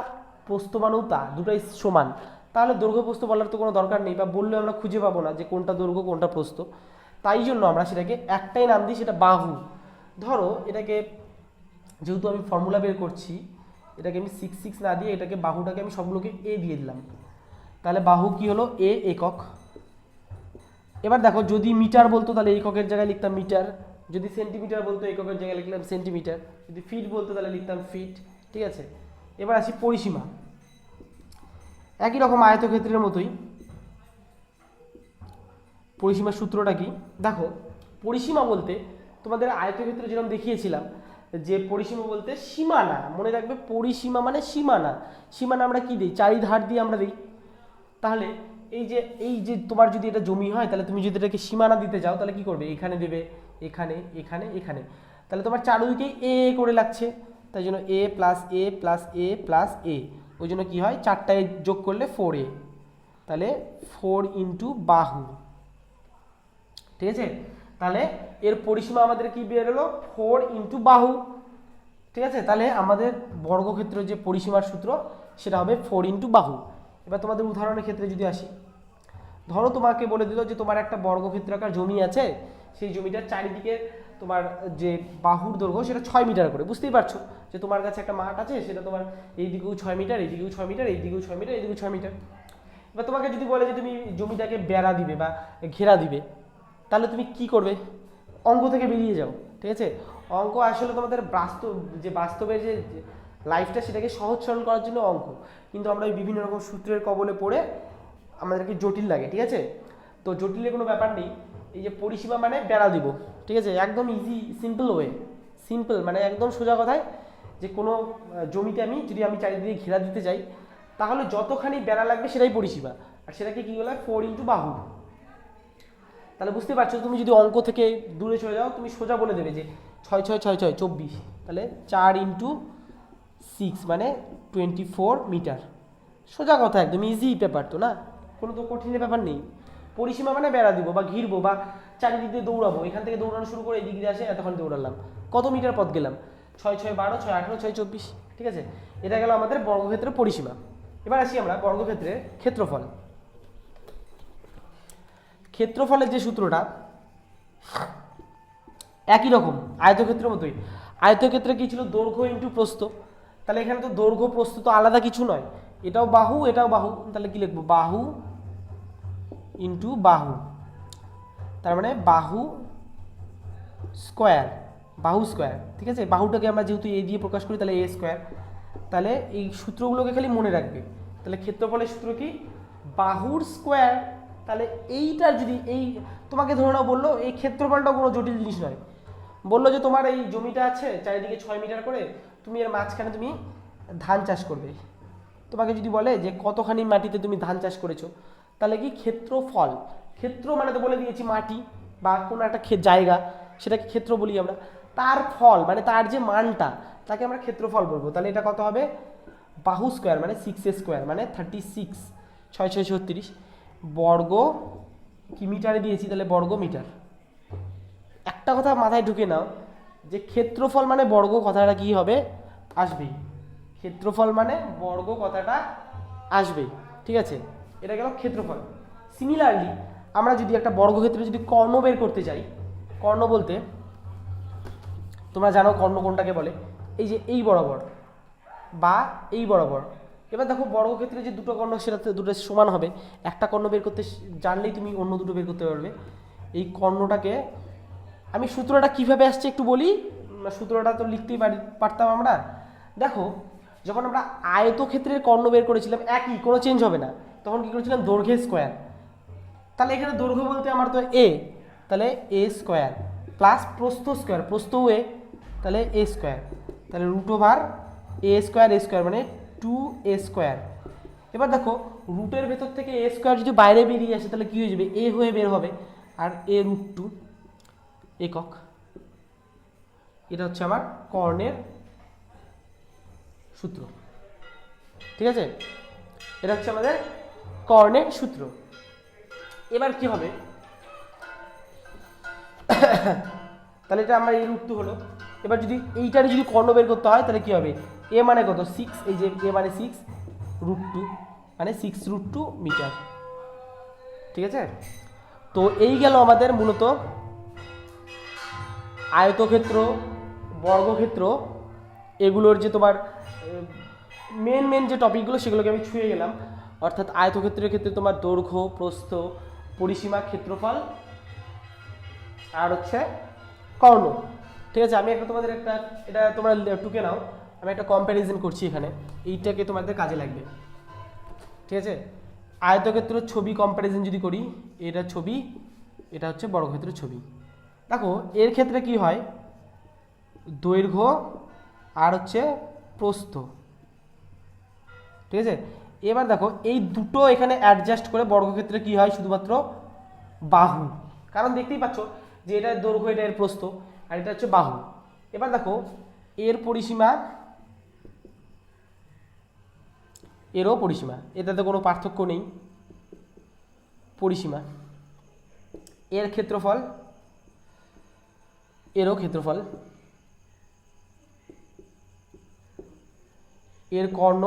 প্রস্থ মানেও তা, দুটাই সমান। তাহলে দৈর্ঘ্য প্রস্থ বলার তো কোনো দরকার নেই, বা বললে আমরা খুঁজে পাবো না যে কোনটা দৈর্ঘ্য কোনটা প্রস্থ। তাই জন্য আমরা সেটাকে একটাই নাম দিই, সেটা বাহু। ধরো এটাকে যেহেতু আমি ফর্মুলা বের করছি, এটাকে আমি 6 না দিয়ে এটাকে বাহুটাকে আমি সবগুলোকে এ দিয়ে দিলাম। তাহলে বাহু কি হলো, এ একক। এবার দেখো যদি মিটার বলতো তাহলে এককের জায়গায় লিখতাম মিটার, যদি সেন্টিমিটার বলতো এককের জায়গায় লিখলাম সেন্টিমিটার, যদি ফিট বলতো তাহলে লিখতাম ফিট। ঠিক আছে, এবার আসি পরিসীমা। একই রকম আয়তক্ষেত্রের মতোই পরিসীমার সূত্রটা কি দেখো। পরিসীমা বলতে তোমাদের আয়তক্ষেত্রে যেরকম দেখিয়েছিলাম যে পরিসীমা বলতে সীমানা, মনে রাখবে পরিসীমা মানে সীমানা। সীমানা আমরা কি দিই, চারিধার দিয়ে আমরা দিই। তাহলে এই যে তোমার যদি এটা জমি হয় তাহলে তুমি যদি এটাকে সীমানা দিতে যাও তাহলে কি করবে, এখানে দেবে, এখানে এখানে এখানে, তাহলে তোমার চারদিকেই এ করে লাগছে, তাই জন্য এ প্লাস এ প্লাস এ প্লাস এ, ওই জন্য কী হয় 4টায় যোগ করলে 4a, তাহলে 4 ইন্টু বাহু। ঠিক আছে, তাহলে এর পরিসীমা আমাদের কি বেরোলো 4 ইন্টু বাহু। ঠিক আছে, তাহলে আমাদের বর্গক্ষেত্রের যে পরিসীমার সূত্র সেটা হবে 4 ইন্টু বাহু। এবার তোমাদের উদাহরণের ক্ষেত্রে যদি আসি, ধরো তোমাকে বলে দিল যে তোমার একটা বর্গক্ষেত্রাকার জমি আছে, সেই জমিটার চারিদিকে তোমার যে বাহুর দৈর্ঘ্য সেটা 6 মিটার করে। বুঝতেই পারছো যে তোমার কাছে একটা মাঠ আছে, সেটা তোমার এই দিকেও 6 মিটার, এই দিকেও 6 মিটার, এই দিকেও 6 মিটার, এই দিকেও 6 মিটার। এবার তোমাকে যদি বলে যে তুমি জমিটাকে বেড়া দিবে বা ঘেরা দিবে, তাহলে তুমি কি করবে, অঙ্ক থেকে বেরিয়ে যাও। ঠিক আছে, অঙ্ক আসলে তোমাদের বাস্তবের যে লাইফটা সেটাকে সহজ সরল করার জন্য অঙ্ক, কিন্তু আমরা বিভিন্ন রকম সূত্রের কবলে পড়ে আমাদেরকে জটিল লাগে। ঠিক আছে, তো জটিলের কোনো ব্যাপার নেই। এই যে পরিসীমা মানে বেড়া দিব, ঠিক আছে, একদম ইজি সিম্পল ওয়ে, সিম্পল মানে একদম সোজা কথায় যে কোনো জমিতে যদি আমি চারিদিকে ঘেরা দিতে চাই তাহলে যতখানি বেড়া লাগবে সেটাই পরিসীমা, আর সেটাকে কী বলা হয় 4 ইন্টু বাহু। তাহলে বুঝতে পারছো, তুমি যদি অঙ্ক থেকে দূরে চলে যাও তুমি সোজা বলে দেবে যে 6 6 6 6 24, তাহলে 4 ইন্টু 6 মানে 24 মিটার। সোজা কথা, একদম ইজি ব্যাপার তো না, কোনো তো কঠিনের ব্যাপার নেই। পরিসীমা মানে বেড়া দিব বা ঘিরবো বা চারিদিক দিয়ে দৌড়াবো, এখান থেকে দৌড়ানো শুরু করে এদিক দিয়ে আসে এতক্ষণ দৌড়ালাম, কত মিটার পথ গেলাম, 6 6 12 6 18 6 24। ঠিক আছে, এটা গেল আমাদের বর্গক্ষেত্রের পরিসীমা। এবার আসি আমরা বর্গক্ষেত্রের ক্ষেত্রফল। ক্ষেত্রফলের যে সূত্রটা একই রকম আয়তক্ষেত্রের মতোই। আয়তক্ষেত্রে কি ছিল, দৈর্ঘ্য ইন্টু প্রস্থ। তাহলে এখানে তো দৈর্ঘ্য প্রস্থ তো আলাদা কিছু নয়, এটাও বাহু এটাও বাহু, তাহলে কি লিখবো, বাহু ইন্টু বাহু, তার মানে বাহু স্কোয়ার, বাহু স্কোয়ার। ঠিক আছে, বাহুটাকে আমরা যেহেতু এ দিয়ে প্রকাশ করি তাহলে এ স্কোয়ার। তাহলে এই সূত্রগুলোকে খালি মনে রাখবে। তাহলে ক্ষেত্রফলের সূত্র কি, বাহুর স্কোয়ার। তাহলে এইটার যদি তোমাকে ধরে নাও বললো এই ক্ষেত্রফলটাও কোনো জটিল জিনিস নয়, বললো যে তোমার এই জমিটা আছে চারিদিকে 6 মিটার করে, তুমি এর মাঝখানে তুমি ধান চাষ করবে। তোমাকে যদি বলে যে কতখানি মাটিতে তুমি ধান চাষ করেছো, তাহলে কি ক্ষেত্রফল, ক্ষেত্র মানে তো বলে দিয়েছি মাটি বা কোনো একটা জায়গা, সেটাকে ক্ষেত্র বলি আমরা। তার ফল মানে তার যে মানটা তাকে আমরা ক্ষেত্রফল বলবো। তাহলে এটা কত হবে, বাহু স্কোয়ার মানে 6a স্কোয়ার মানে 36, 6 6 36 বর্গ কি মিটারে দিয়েছি, তাহলে বর্গ মিটার। একটা কথা মাথায় ঢুকে নাও যে ক্ষেত্রফল মানে বর্গ কথাটা কি হবে, আসবেই, ক্ষেত্রফল মানে বর্গ কথাটা আসবেই। ঠিক আছে, এটা গেল ক্ষেত্রফল। সিমিলারলি আমরা যদি একটা বর্গক্ষেত্রে যদি কর্ণ বের করতে চাই, কর্ণ বলতে তোমরা জানো কর্ণ কোনটাকে বলে, এই যে এই বরাবর বা এই বরাবর। এবার দেখো বর্গক্ষেত্রে যে দুটো কর্ণ সেটাতে দুটো সমান হবে, একটা কর্ণ বের করতে জানলেই তুমি অন্য দুটো বের করতে পারবে। এই কর্ণটাকে আমি সূত্রটা কিভাবে আসছে একটু বলি, সূত্রটা তো লিখতেই পারতাম আমরা। দেখো যখন আমরা আয়তক্ষেত্রের কর্ণ বের করেছিলাম একই, কোনো চেঞ্জ হবে না, তখন কি করেছিলাম দৈর্ঘ্যের স্কোয়ার। তাহলে এখানে দৈর্ঘ্য বলতে আমার তো এ, তাহলে এ স্কোয়ার প্লাস প্রস্থ স্কোয়ার, প্রস্থও এ, তাহলে এ স্কোয়ার, তাহলে রুট ওভার এ স্কোয়ার মানে 2a স্কোয়ার। এবার দেখো রুটের ভেতর থেকে এ স্কোয়ার যদি বাইরে বেরিয়ে আসে তাহলে কী হয়ে যাবে, এ হয়ে বের হবে, আর এ রুট 2 একক। এটা হচ্ছে আমার কর্ণের সূত্র। ঠিক আছে, এটা হচ্ছে আমাদের কর্ণের সূত্র। এবার কি হবে, তাহলে এটা আমার এই রুট 2 হলো। এবার যদি এইটারে যদি কর্ণ বের করতে হয় তাহলে কি হবে, এ মানে কত 6, এই যে এ মানে 6 রুট 2 মানে 6 রুট 2 মিটার। ঠিক আছে, তো এই গেল আমাদের মূলত আয়তক্ষেত্র, বর্গক্ষেত্র, এগুলোর যে তোমার মেন যে টপিকগুলো সেগুলোকে আমি ছুঁয়ে গেলাম। অর্থাৎ আয়তক্ষেত্রের ক্ষেত্রে তোমার দৈর্ঘ্য, প্রস্থ, পরিসীমা, ক্ষেত্রফল আর হচ্ছে কর্ণ। ঠিক আছে, আমি একটা তোমাদের একটা, এটা তোমরা টুকে নাও, আমি একটা কম্প্যারিজন করছি এখানে, এইটাকে তোমাদের কাজে লাগবে। ঠিক আছে, আয়তক্ষেত্রের ছবি কম্প্যারিজন যদি করি, এটা ছবি, এটা হচ্ছে বর্গক্ষেত্রের ছবি। দেখো এর ক্ষেত্রে কি হয়, দৈর্ঘ্য আর হচ্ছে প্রস্থ। ঠিক আছে, এবার দেখো এই দুটো এখানে অ্যাডজাস্ট করে বর্গক্ষেত্রে কি হয়, শুধুমাত্র বাহু। কারণ দেখতেই পাচ্ছ যে এটা দৈর্ঘ্য, এটা এর প্রস্থ, আর এটা হচ্ছে বাহু। এবার দেখো এর পরিসীমা, এরও পরিসীমা, এটাতে কোনো পার্থক্য নেই, পরিসীমা। এর ক্ষেত্রফল, এরও ক্ষেত্রফল, এর কর্ণ,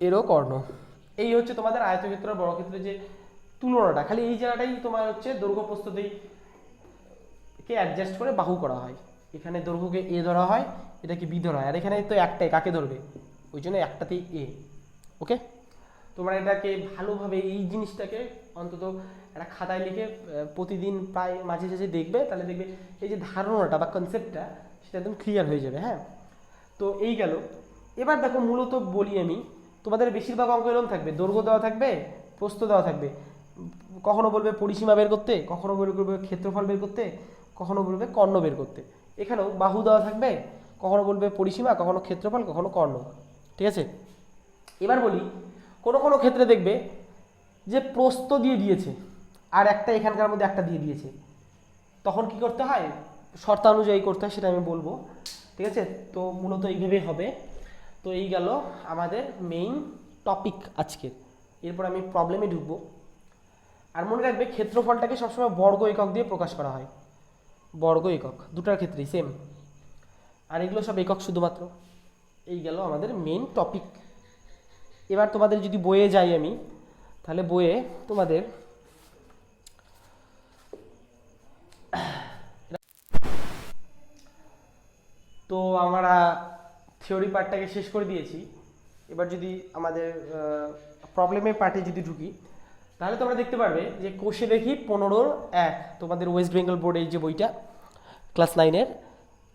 এরও কর্ণ। এই হচ্ছে তোমাদের আয়তক্ষেত্র আর বর্গক্ষেত্রের যে তুলনাটা, খালি এই জায়গাটাই তোমার হচ্ছে দৈর্ঘ্য প্রস্থতেই কে অ্যাডজাস্ট করে বাহু করা হয়। এখানে দৈর্ঘ্যকে এ ধরা হয়, এটাকে বি ধরা হয়, আর এখানে তো একটাই, কাকে ধরবে, ওই জন্য একটাতেই এ। ওকে, তোমরা এটাকে ভালোভাবে এই জিনিসটাকে অন্তত একটা খাতায় লিখে প্রতিদিন প্রায় মাঝে মাঝে দেখবে, তাহলে দেখবে এই যে ধারণাটা বা কনসেপ্টটা সেটা একদম ক্লিয়ার হয়ে যাবে। হ্যাঁ, তো এই গেল। এবার দেখো মূলত বলি আমি, তোমাদের বেশিরভাগ অঙ্ক এরকম থাকবে, দৈর্ঘ্য দেওয়া থাকবে, প্রস্থ দেওয়া থাকবে, কখনো বলবে পরিসীমা বের করতে, কখনো বলবে ক্ষেত্রফল বের করতে, কখনো বলবে কর্ণ বের করতে। এখানেও বাহু দেওয়া থাকবে, কখনো বলবে পরিসীমা, কখনো ক্ষেত্রফল, কখনো কর্ণ। ঠিক আছে, এবার বলি কোনো কোনো ক্ষেত্রে দেখবে যে প্রস্থ দিয়ে দিয়েছে আর একটা এখানকার মধ্যে একটা দিয়ে দিয়েছে, তখন কি করতে হয়, শর্তানুযায়ী করতে হয়, সেটা আমি বলবো। ঠিক আছে, তো মূলত এইভাবেই হবে। তো এই গেল আমাদের মেইন টপিক আজকের। এরপর আমি প্রবলেমে ঢুকবো। আর মনে রাখবে ক্ষেত্রফলটাকে সবসময় বর্গ একক দিয়ে প্রকাশ করা হয়, বর্গ একক দুটার ক্ষেত্রেই সেম, আর এগুলো সব একক শুধুমাত্র। এই গেল আমাদের মেইন টপিক। এবার তোমাদের যদি বইয়ে যাই আমি, তাহলে বইয়ে তোমাদের তো আমরা থিওরি পার্টটাকে শেষ করে দিয়েছি। এবার যদি আমাদের প্রবলেমের পার্টে যদি ঢুকি, তাহলে তোমরা দেখতে পারবে যে কোষে দেখি 15-1, তোমাদের ওয়েস্ট বেঙ্গল বোর্ডের যে বইটা ক্লাস 9-এর।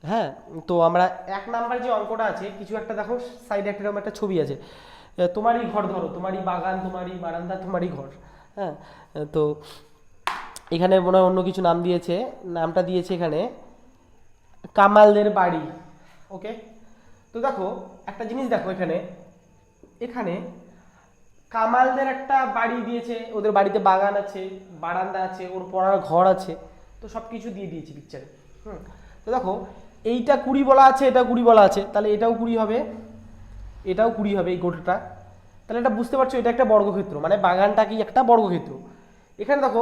হ্যাঁ, তো আমরা 1 নাম্বার যে অঙ্কটা আছে, কিছু একটা দেখো সাইডে একটা এরকম একটা ছবি আছে, তোমারই ঘর ধরো, তোমারই বাগান, তোমারই বারান্দা, তোমারই ঘর। হ্যাঁ, তো এখানে মনে হয় অন্য কিছু নাম দিয়েছে, নামটা দিয়েছে এখানে কামালদের বাড়ি। ওকে, তো দেখো একটা জিনিস দেখো, এখানে এখানে কামালদের একটা বাড়ি দিয়েছে, ওদের বাড়িতে বাগান আছে, বারান্দা আছে, ওর পড়ার ঘর আছে, তো সব কিছু দিয়ে দিয়েছি পিকচারে। তো দেখো এইটা 20 বলা আছে, এটা 20 বলা আছে, তাহলে এটাও 20 হবে, এটাও 20 হবে, এই গোটাটা। তাহলে এটা বুঝতে পারছো এটা একটা বর্গক্ষেত্র, মানে বাগানটা কি একটা বর্গক্ষেত্র। এখানে দেখো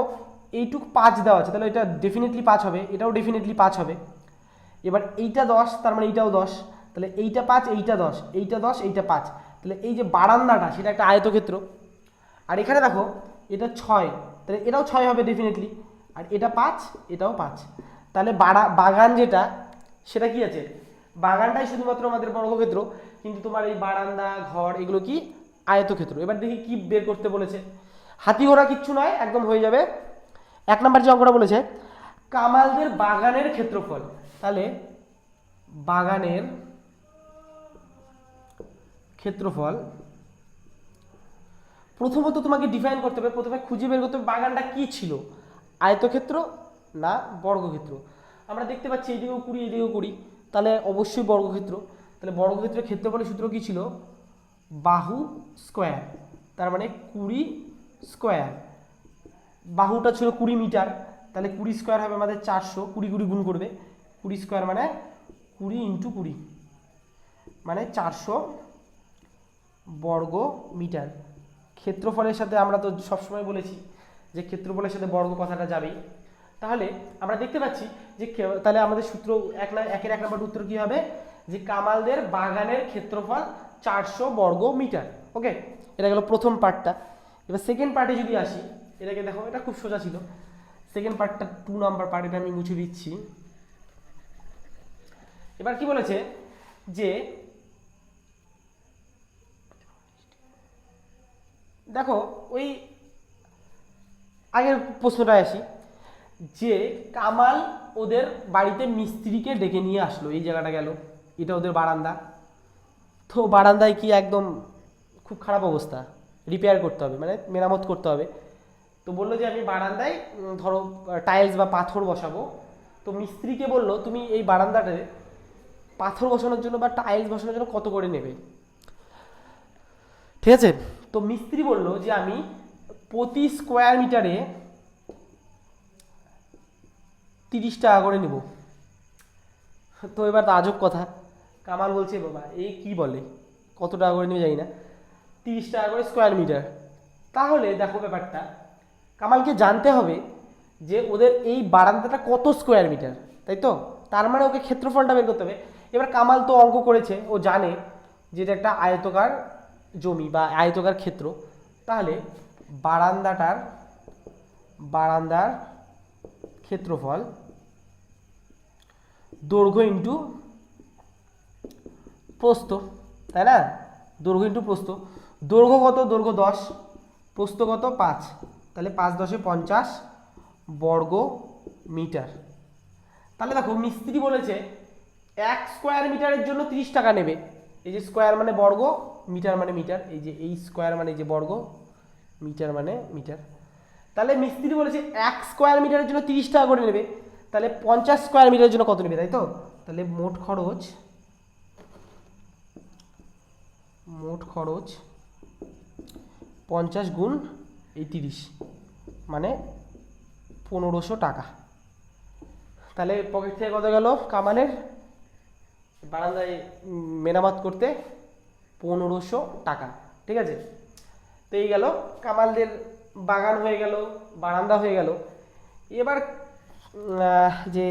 এইটুক 5 দেওয়া আছে, তাহলে এটা ডেফিনেটলি 5 হবে, এটাও ডেফিনেটলি 5 হবে। এবার এইটা 10, তার মানে এইটাও 10, তাহলে এইটা 5, এইটা 10, এইটা 10, এইটা 5, তাহলে এই যে বারান্দাটা সেটা একটা আয়তক্ষেত্র। আর এখানে দেখো এটা 6, তাহলে এটাও 6 হবে ডেফিনেটলি, আর এটা 5, এটাও 5, তাহলে বাগান যেটা সেটা কি আছে, বাগানটাই শুধুমাত্র আমাদের বর্গক্ষেত্র, কিন্তু তোমার এই বারান্দা, ঘর, এগুলো কি আয়তক্ষেত্র। এবার দেখি কি বের করতে বলেছে, হাতি ঘোড়া কিচ্ছু নয়, একদম হয়ে যাবে। 1 নাম্বার যে অঙ্কটা বলেছে কামালদের বাগানের ক্ষেত্রফল, তাহলে বাগানের ক্ষেত্রফল প্রথমত তোমাকে ডিফাইন করতে হবে, প্রথমে খুঁজে বের করতে হবে বাগানটা কি ছিল, আয়তক্ষেত্র না বর্গক্ষেত্র। আমরা দেখতে পাচ্ছি এইদিকেও 20, এইদিকেও 20, তাহলে অবশ্যই বর্গক্ষেত্র। তাহলে বর্গক্ষেত্রের ক্ষেত্রফলের সূত্র কি ছিল, বাহু স্কোয়ার, তার মানে 20 স্কোয়ার। বাহুটা ছিল 20 মিটার, তাহলে 20 স্কোয়ার হবে আমাদের 400, 20 20 গুণ করবে, 20 স্কোয়ার মানে 20 ইন্টু 20, মানে 400 বর্গ মিটার। ক্ষেত্রফলের সাথে আমরা তো সবসময় বলেছি যে ক্ষেত্রফলের সাথে বর্গ কথাটা যাবেই। তাহলে আমরা দেখতে পাচ্ছি যে তাহলে আমাদের সূত্র 1 নম্বর উত্তর কি হবে, যে কামালদের বাগানের ক্ষেত্রফল 400 বর্গ মিটার। ওকে, এটা গেল প্রথম পার্টটা। এবার সেকেন্ড পার্টে যদি আসি, এটাকে দেখো, এটা খুব সোজা ছিল। সেকেন্ড পার্টটা 2 নাম্বার পার্ট, এটা আমি মুছে দিচ্ছি। এবার কি বলেছে যে দেখো ওই আগের প্রশ্নটায় আসি, যে কামাল ওদের বাড়িতে মিস্ত্রিকে ডেকে নিয়ে আসলো, এই জায়গাটা গেল, এটা ওদের বারান্দা। তো বারান্দায় কি একদম খুব খারাপ অবস্থা, রিপেয়ার করতে হবে, মানে মেরামত করতে হবে। তো বললো যে আমি বারান্দায় ধরো টাইলস বা পাথর বসাবো। তো মিস্ত্রিকে বললো তুমি এই বারান্দাতে পাথর বসানোর জন্য বা টাইলস বসানোর জন্য কত করে নেবে, ঠিক আছে। তো মিস্ত্রি বললো যে আমি প্রতি স্কোয়ার মিটারে 30 টাকা করে নিব। তো এবার তো আজব কথা, কামাল বলছে বাবা এই কি বলে, কত টাকা করে নেবে জানি না, 30 টাকা করে স্কোয়ার মিটার। তাহলে দেখো ব্যাপারটা, কামালকে জানতে হবে যে ওদের এই বারান্দাটা কত স্কোয়ার মিটার, তাই তো। তার মানে ওকে ক্ষেত্রফলটা বের করতে হবে। এবার কামাল তো অঙ্ক করেছে, ও জানে যে এটা একটা আয়তকার জমি বা আয়তকার ক্ষেত্র। তাহলে বারান্দার ক্ষেত্রফল দৈর্ঘ্য ইন্টু প্রস্থ, তাই না, দৈর্ঘ্য ইন্টু প্রস্থ। দৈর্ঘ্য কত, দৈর্ঘ্য 10, প্রস্থ কত 5, তাহলে 5 10 50 বর্গ মিটার। তাহলে দেখো মিস্ত্রি বলেছে 1 স্কোয়ার মিটারের জন্য 30 টাকা নেবে। এই যে স্কোয়ার মানে বর্গ, মিটার মানে মিটার, এই যে এই স্কোয়ার মানে এই যে বর্গ, মিটার মানে মিটার। তাহলে মিস্ত্রি বলেছে 1 স্কোয়ার মিটারের জন্য 30 টাকা করে নেবে, তাহলে 50 স্কোয়ার মিটারের জন্য কত নেবে, তাই তো। তাহলে মোট খরচ 50 গুণ এই 30 মানে 1500 টাকা। তাহলে পকেট থেকে কত গেল কামালের, বারান্দায় মেরামত করতে 1500 টাকা, ঠিক আছে। তো এই গেল কামালদের বাগান হয়ে গেল, বারান্দা হয়ে গেল। এবার যে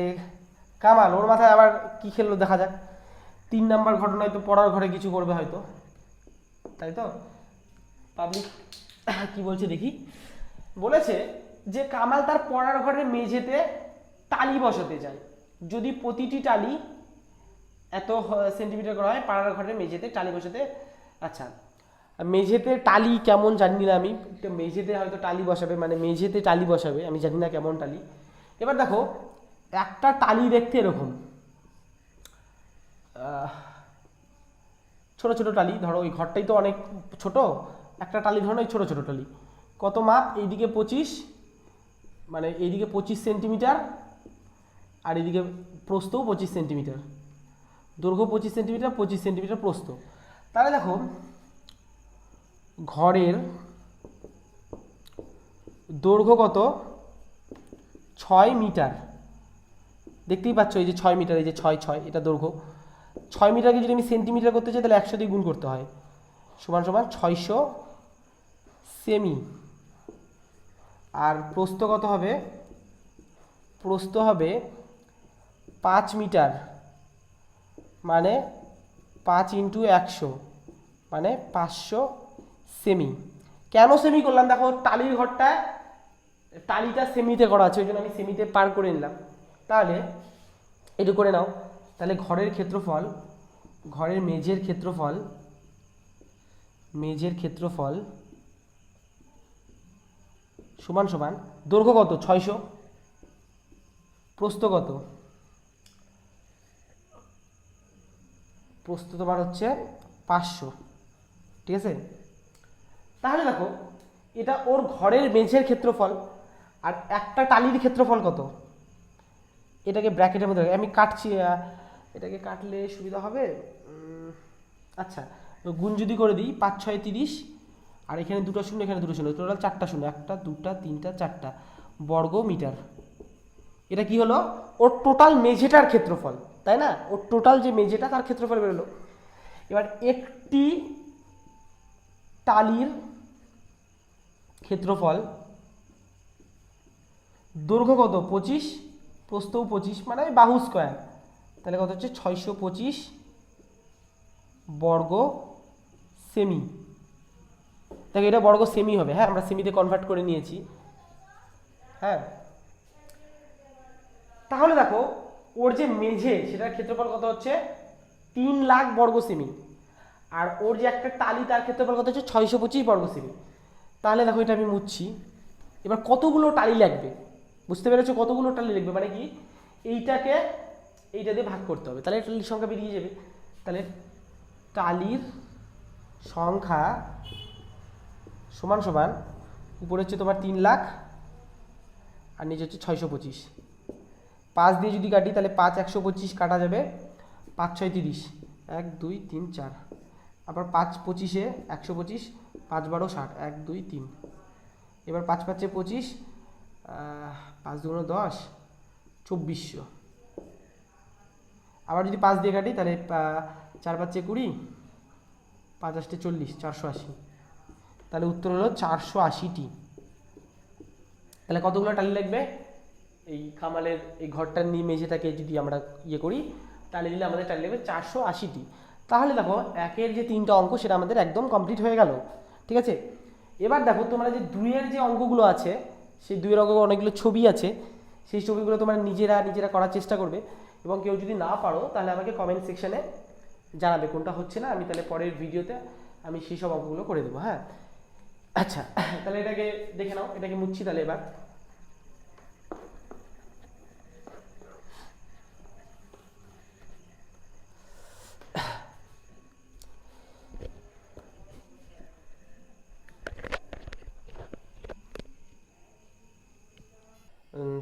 কামাল, ওর মাথায় আবার কি খেললো দেখা যাক। 3 নাম্বার ঘটনা, হয়তো পড়ার ঘরে কিছু করবে হয়তো, তাই তো। পাবলিক কি বলছে দেখি। বলেছে যে কামাল তার পড়ার ঘরের মেঝেতে টালি বসাতে চায়। যদি প্রতিটি টালি এত সেন্টিমিটার করা হয়, পাড়ার ঘরের মেঝেতে টালি বসাতে, আচ্ছা মেঝেতে টালি কেমন জানি না আমি, মেঝেতে হয়তো টালি বসাবে, মানে মেঝেতে টালি বসাবে, আমি জানি না কেমন টালি। এবার দেখো একটা টালি দেখতে এরকম ছোট ছোট টালি, ধরো ওই ঘরটাই তো অনেক ছোট, একটা টালি ধরো এই ছোট ছোট টালি, কত মাপ, এইদিকে 25, মানে এইদিকে 25 সেন্টিমিটার, আর এইদিকে প্রস্থও 25 সেন্টিমিটার, দৈর্ঘ্য 25 সেন্টিমিটার, 25 সেন্টিমিটার প্রস্থ। তাহলে দেখো ঘরের দৈর্ঘ্য কত, 6 মিটার, দেখতেই পাচ্ছ এই যে 6 মিটার, এই যে 6 6 এটা দৈর্ঘ্য। 6 মিটারকে যদি আমি সেন্টিমিটার করতে চাই তাহলে 100 দিয়ে গুণ করতে হয়, সমান সমান 600 সেমি। আর প্রস্থ কত হবে, প্রস্থ হবে 5 মিটার, মানে 5 ইন্টু 100 মানে 500 সেমি। কেন সেমি করলাম, দেখো টালির ঘরটা, টালিটা সেমিতে করা আছে, ওই জন্য আমি সেমিতে পার করে নিলাম। তাহলে এটু করে নাও। তাহলে ঘরের ক্ষেত্রফল, ঘরের মেঝের ক্ষেত্রফল সমান সমান দৈর্ঘ্য কত 600, প্রস্থ কত, প্রস্থ তোমার হচ্ছে 500, ঠিক আছে। তাহলে দেখো এটা ওর ঘরের মেঝের ক্ষেত্রফল, আর একটা টালির ক্ষেত্রফল কত, এটাকে ব্র্যাকেটের মধ্যে আমি কাটছি, এটাকে কাটলে সুবিধা হবে। আচ্ছা গুণ যদি করে দিই 5 6 30, আর এখানে দুটো শূন্য, এখানে দুটো শূন্য, টোটাল 4টা শূন্য, 1টা 2টা 3টা 4টা বর্গ মিটার। এটা কি হলো, ওর টোটাল মেঝেটার ক্ষেত্রফল, তাই না, ওর টোটাল যে মেঝেটা তার ক্ষেত্রফল বেরোলো। এবার একটি টালির ক্ষেত্রফল, দৈর্ঘ্য কত 25, প্রস্থও 25, মানে বাহু স্কোয়ার, তাহলে কত হচ্ছে 625 বর্গ সেমি। দেখো এটা বর্গ সেমি হবে, হ্যাঁ আমরা সেমিতে কনভার্ট করে নিয়েছি, হ্যাঁ। তাহলে দেখো ওর যে মেঝে সেটার ক্ষেত্রফল কত হচ্ছে 3 লাখ বর্গ সেমি, আর ওর যে একটা টালি তার ক্ষেত্রফল কত হচ্ছে 625 বর্গ সেমি। তাহলে দেখো এটা আমি মুছছি। এবার কতগুলো টালি লাগবে, বুঝতে পেরেছো? কতগুলো টালি লিখবে মানে কি, এইটাকে এইটা দিয়ে ভাগ করতে হবে, তাহলে টালির সংখ্যা বেরিয়ে যাবে। তাহলে টালির সংখ্যা সমান সমান উপরে হচ্ছে তোমার 3 লাখ আর নিচে হচ্ছে 625। 5 দিয়ে যদি কাটি তাহলে 5 125 কাটা যাবে, 5 6 30, 1 2 3 4, আবার 5 25 125, 5 12 60, 1 2 3, এবার 5 5 25, 5 2 10, 2400। আবার যদি 5 দিয়ে কাটি তাহলে 4 5 20, 5 8 40, 480। তাহলে উত্তর হলো 480টি। তাহলে কতগুলো টালি লাগবে? এই কামালের এই ঘরটার নিয়ে মেঝেটাকে যদি আমরা ইয়ে করি তাহলে দিলে আমাদের টালি লাগবে 480টি। তাহলে দেখো একের যে 3টা অঙ্ক সেটা আমাদের একদম কমপ্লিট হয়ে গেল। ঠিক আছে, এবার দেখো তোমরা যে 2-এর যে অঙ্কগুলো আছে, সেই 2-এর অঙ্ক অনেকগুলো ছবি আছে, সেই ছবিগুলো তোমরা নিজেরা করার চেষ্টা করবে, এবং কেউ যদি না পারো তাহলে আমাকে কমেন্ট সেকশনে জানাবে কোনটা হচ্ছে না, আমি তাহলে পরের ভিডিওতে আমি সেই সব অঙ্কগুলো করে দেবো। হ্যাঁ, আচ্ছা, তাহলে এটাকে দেখে নাও, এটাকে মুছছি তাহলে এবার।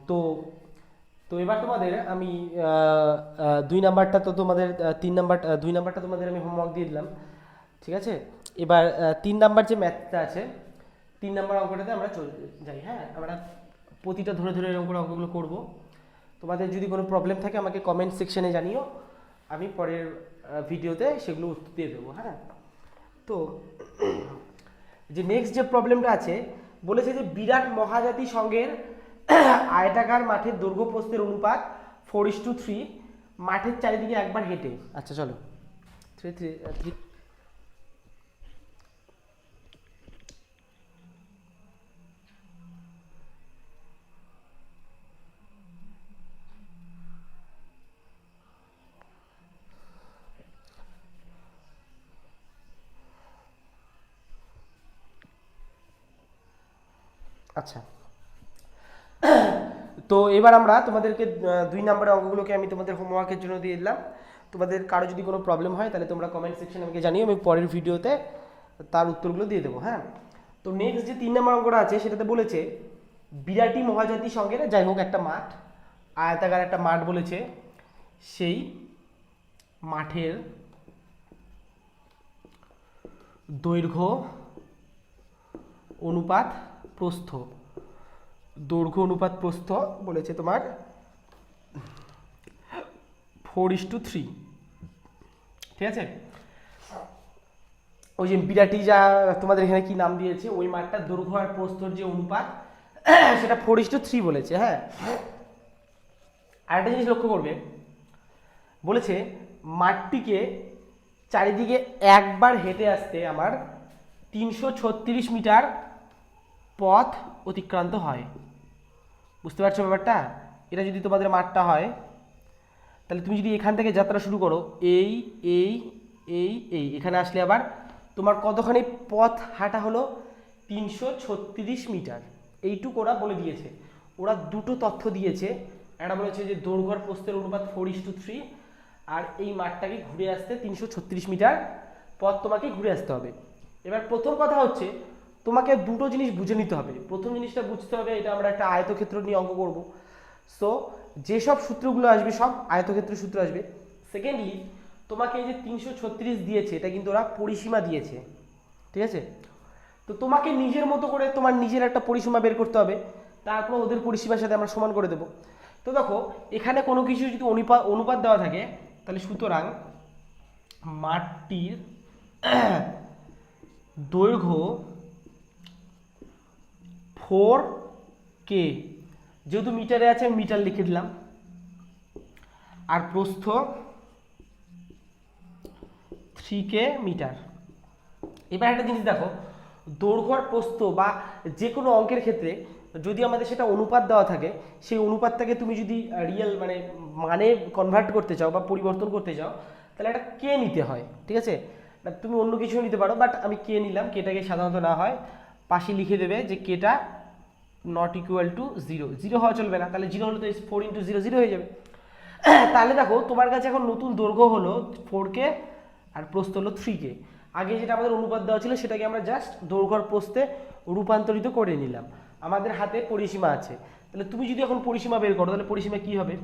তো তো এবার তোমাদের আমি 2 নাম্বারটা তো তোমাদের 3 নাম্বার 2 নাম্বারটা তোমাদের আমি হোমওয়ার্ক দিয়ে দিলাম। ঠিক আছে, এবার 3 নাম্বার যে ম্যাথটা আছে, 3 নাম্বার অঙ্কটাতে আমরা চলে যাই। হ্যাঁ, আমরা প্রতিটা ধরে ধরে এরকম করে অঙ্কগুলো করবো। তোমাদের যদি কোনো প্রবলেম থাকে আমাকে কমেন্ট সেকশনে জানিও, আমি পরের ভিডিওতে সেগুলো উত্তর দিয়ে দেবো। হ্যাঁ, তো যে নেক্সট যে প্রবলেমটা আছে, বলেছে যে বিরাট মহাজাতি সংঘের আয়তাকার মাঠের দৈর্ঘ্য প্রস্থের অনুপাত 4:3, মাঠের চারিদিকে একবার হেঁটে। আচ্ছা চলো 3 আচ্ছা, তো এবার আমরা তোমাদেরকে 2 নম্বরের অঙ্কগুলোকে আমি তোমাদের হোমওয়ার্কের জন্য দিয়ে দিলাম। তোমাদের কারো যদি কোনো প্রবলেম হয় তাহলে তোমরা কমেন্ট সেকশনে আমাকে জানিও, আমি পরের ভিডিওতে তার উত্তরগুলো দিয়ে দেবো। হ্যাঁ, তো নেক্সট যে 3 নম্বর অঙ্কটা আছে সেটাতে বলেছে বিরাটি মহাজাতি সংঘের, যাই হোক একটা মাঠ, আয়তাকার একটা মাঠ বলেছে, সেই মাঠের দৈর্ঘ্য অনুপাত প্রস্থ, দৈর্ঘ্য অনুপাত প্রস্থ বলেছে তোমার 4:3। ঠিক আছে, ওই যে বিরাটি যা তোমাদের এখানে কি নাম দিয়েছে, ওই মাঠটার দৈর্ঘ্য আর প্রস্থর যে অনুপাত সেটা 4:3 বলেছে। হ্যাঁ, আরেকটা জিনিস লক্ষ্য করবে, বলেছে মাঠটিকে চারিদিকে একবার হেঁটে আসতে আমার 336 মিটার পথ অতিক্রান্ত হয়। বুঝতে পারছো ব্যাপারটা? এটা যদি তোমাদের মাঠটা হয়, তাহলে তুমি যদি এখান থেকে যাত্রা শুরু করো, এই এই এই এই এখানে আসলে আবার তোমার কতখানি পথ হাঁটা হলো? 336 মিটার। এইটুকু ওরা বলে দিয়েছে। ওরা দুটো তথ্য দিয়েছে, একটা বলেছে যে দৈর্ঘ্য প্রস্থের অনুপাত 4:3, আর এই মাঠটাকে ঘুরে আসতে 336 মিটার পথ তোমাকে ঘুরে আসতে হবে। এবার প্রথম কথা হচ্ছে তোমাকে দুটো জিনিস বুঝে নিতে হবে। প্রথম জিনিসটা বুঝতে হবে, এটা আমরা একটা আয়তক্ষেত্র নিয়ে অঙ্ক করব, সো যেসব সূত্রগুলো আসবে সব আয়তক্ষেত্রের সূত্র আসবে। সেকেন্ডলি তোমাকে এই যে 336 দিয়েছে, এটা কিন্তু ওরা পরিসীমা দিয়েছে। ঠিক আছে, তো তোমাকে নিজের মতো করে তোমার নিজের একটা পরিসীমা বের করতে হবে, তারপর ওদের পরিসীমার সাথে আমরা সমান করে দেবো। তো দেখো এখানে কোনো কিছু যদি অনুপাত দেওয়া থাকে, তাহলে সুতরাং মাঠটির দৈর্ঘ্য 4K, যেহেতু মিটারে আছে আমি মিটার লিখে দিলাম, আর প্রস্থ 3K মিটার। এবার একটা জিনিস দেখো, দৈর্ঘ্য আর প্রস্থ বা যে কোনো অঙ্কের ক্ষেত্রে যদি আমাদের সেটা অনুপাত দেওয়া থাকে, সেই অনুপাতটাকে তুমি যদি রিয়েল মানে কনভার্ট করতে চাও বা পরিবর্তন করতে চাও, তাহলে একটা কে নিতে হয়। ঠিক আছে, তুমি অন্য কিছু নিতে পারো, বাট আমি কে নিলাম। কেটাকে সাধারণত না হয় পাশে লিখে দেবে যে কেটা নট ইকুয়াল টু 0, 0 হওয়া চলবে না, তাহলে 0 হলে তো 4 ইন্টু 0 0 হয়ে যাবে। তাহলে দেখো তোমার কাছে এখন নতুন দৈর্ঘ্য হলো 4K আর প্রস্থ হলো 3K। আগে যেটা আমাদের অনুপাত দেওয়া ছিল সেটাকে আমরা জাস্ট দৈর্ঘ্য আর প্রস্থে রূপান্তরিত করে নিলাম। আমাদের হাতে পরিসীমা আছে, তাহলে তুমি যদি এখন পরিসীমা বের করো তাহলে পরিসীমা কি হবে?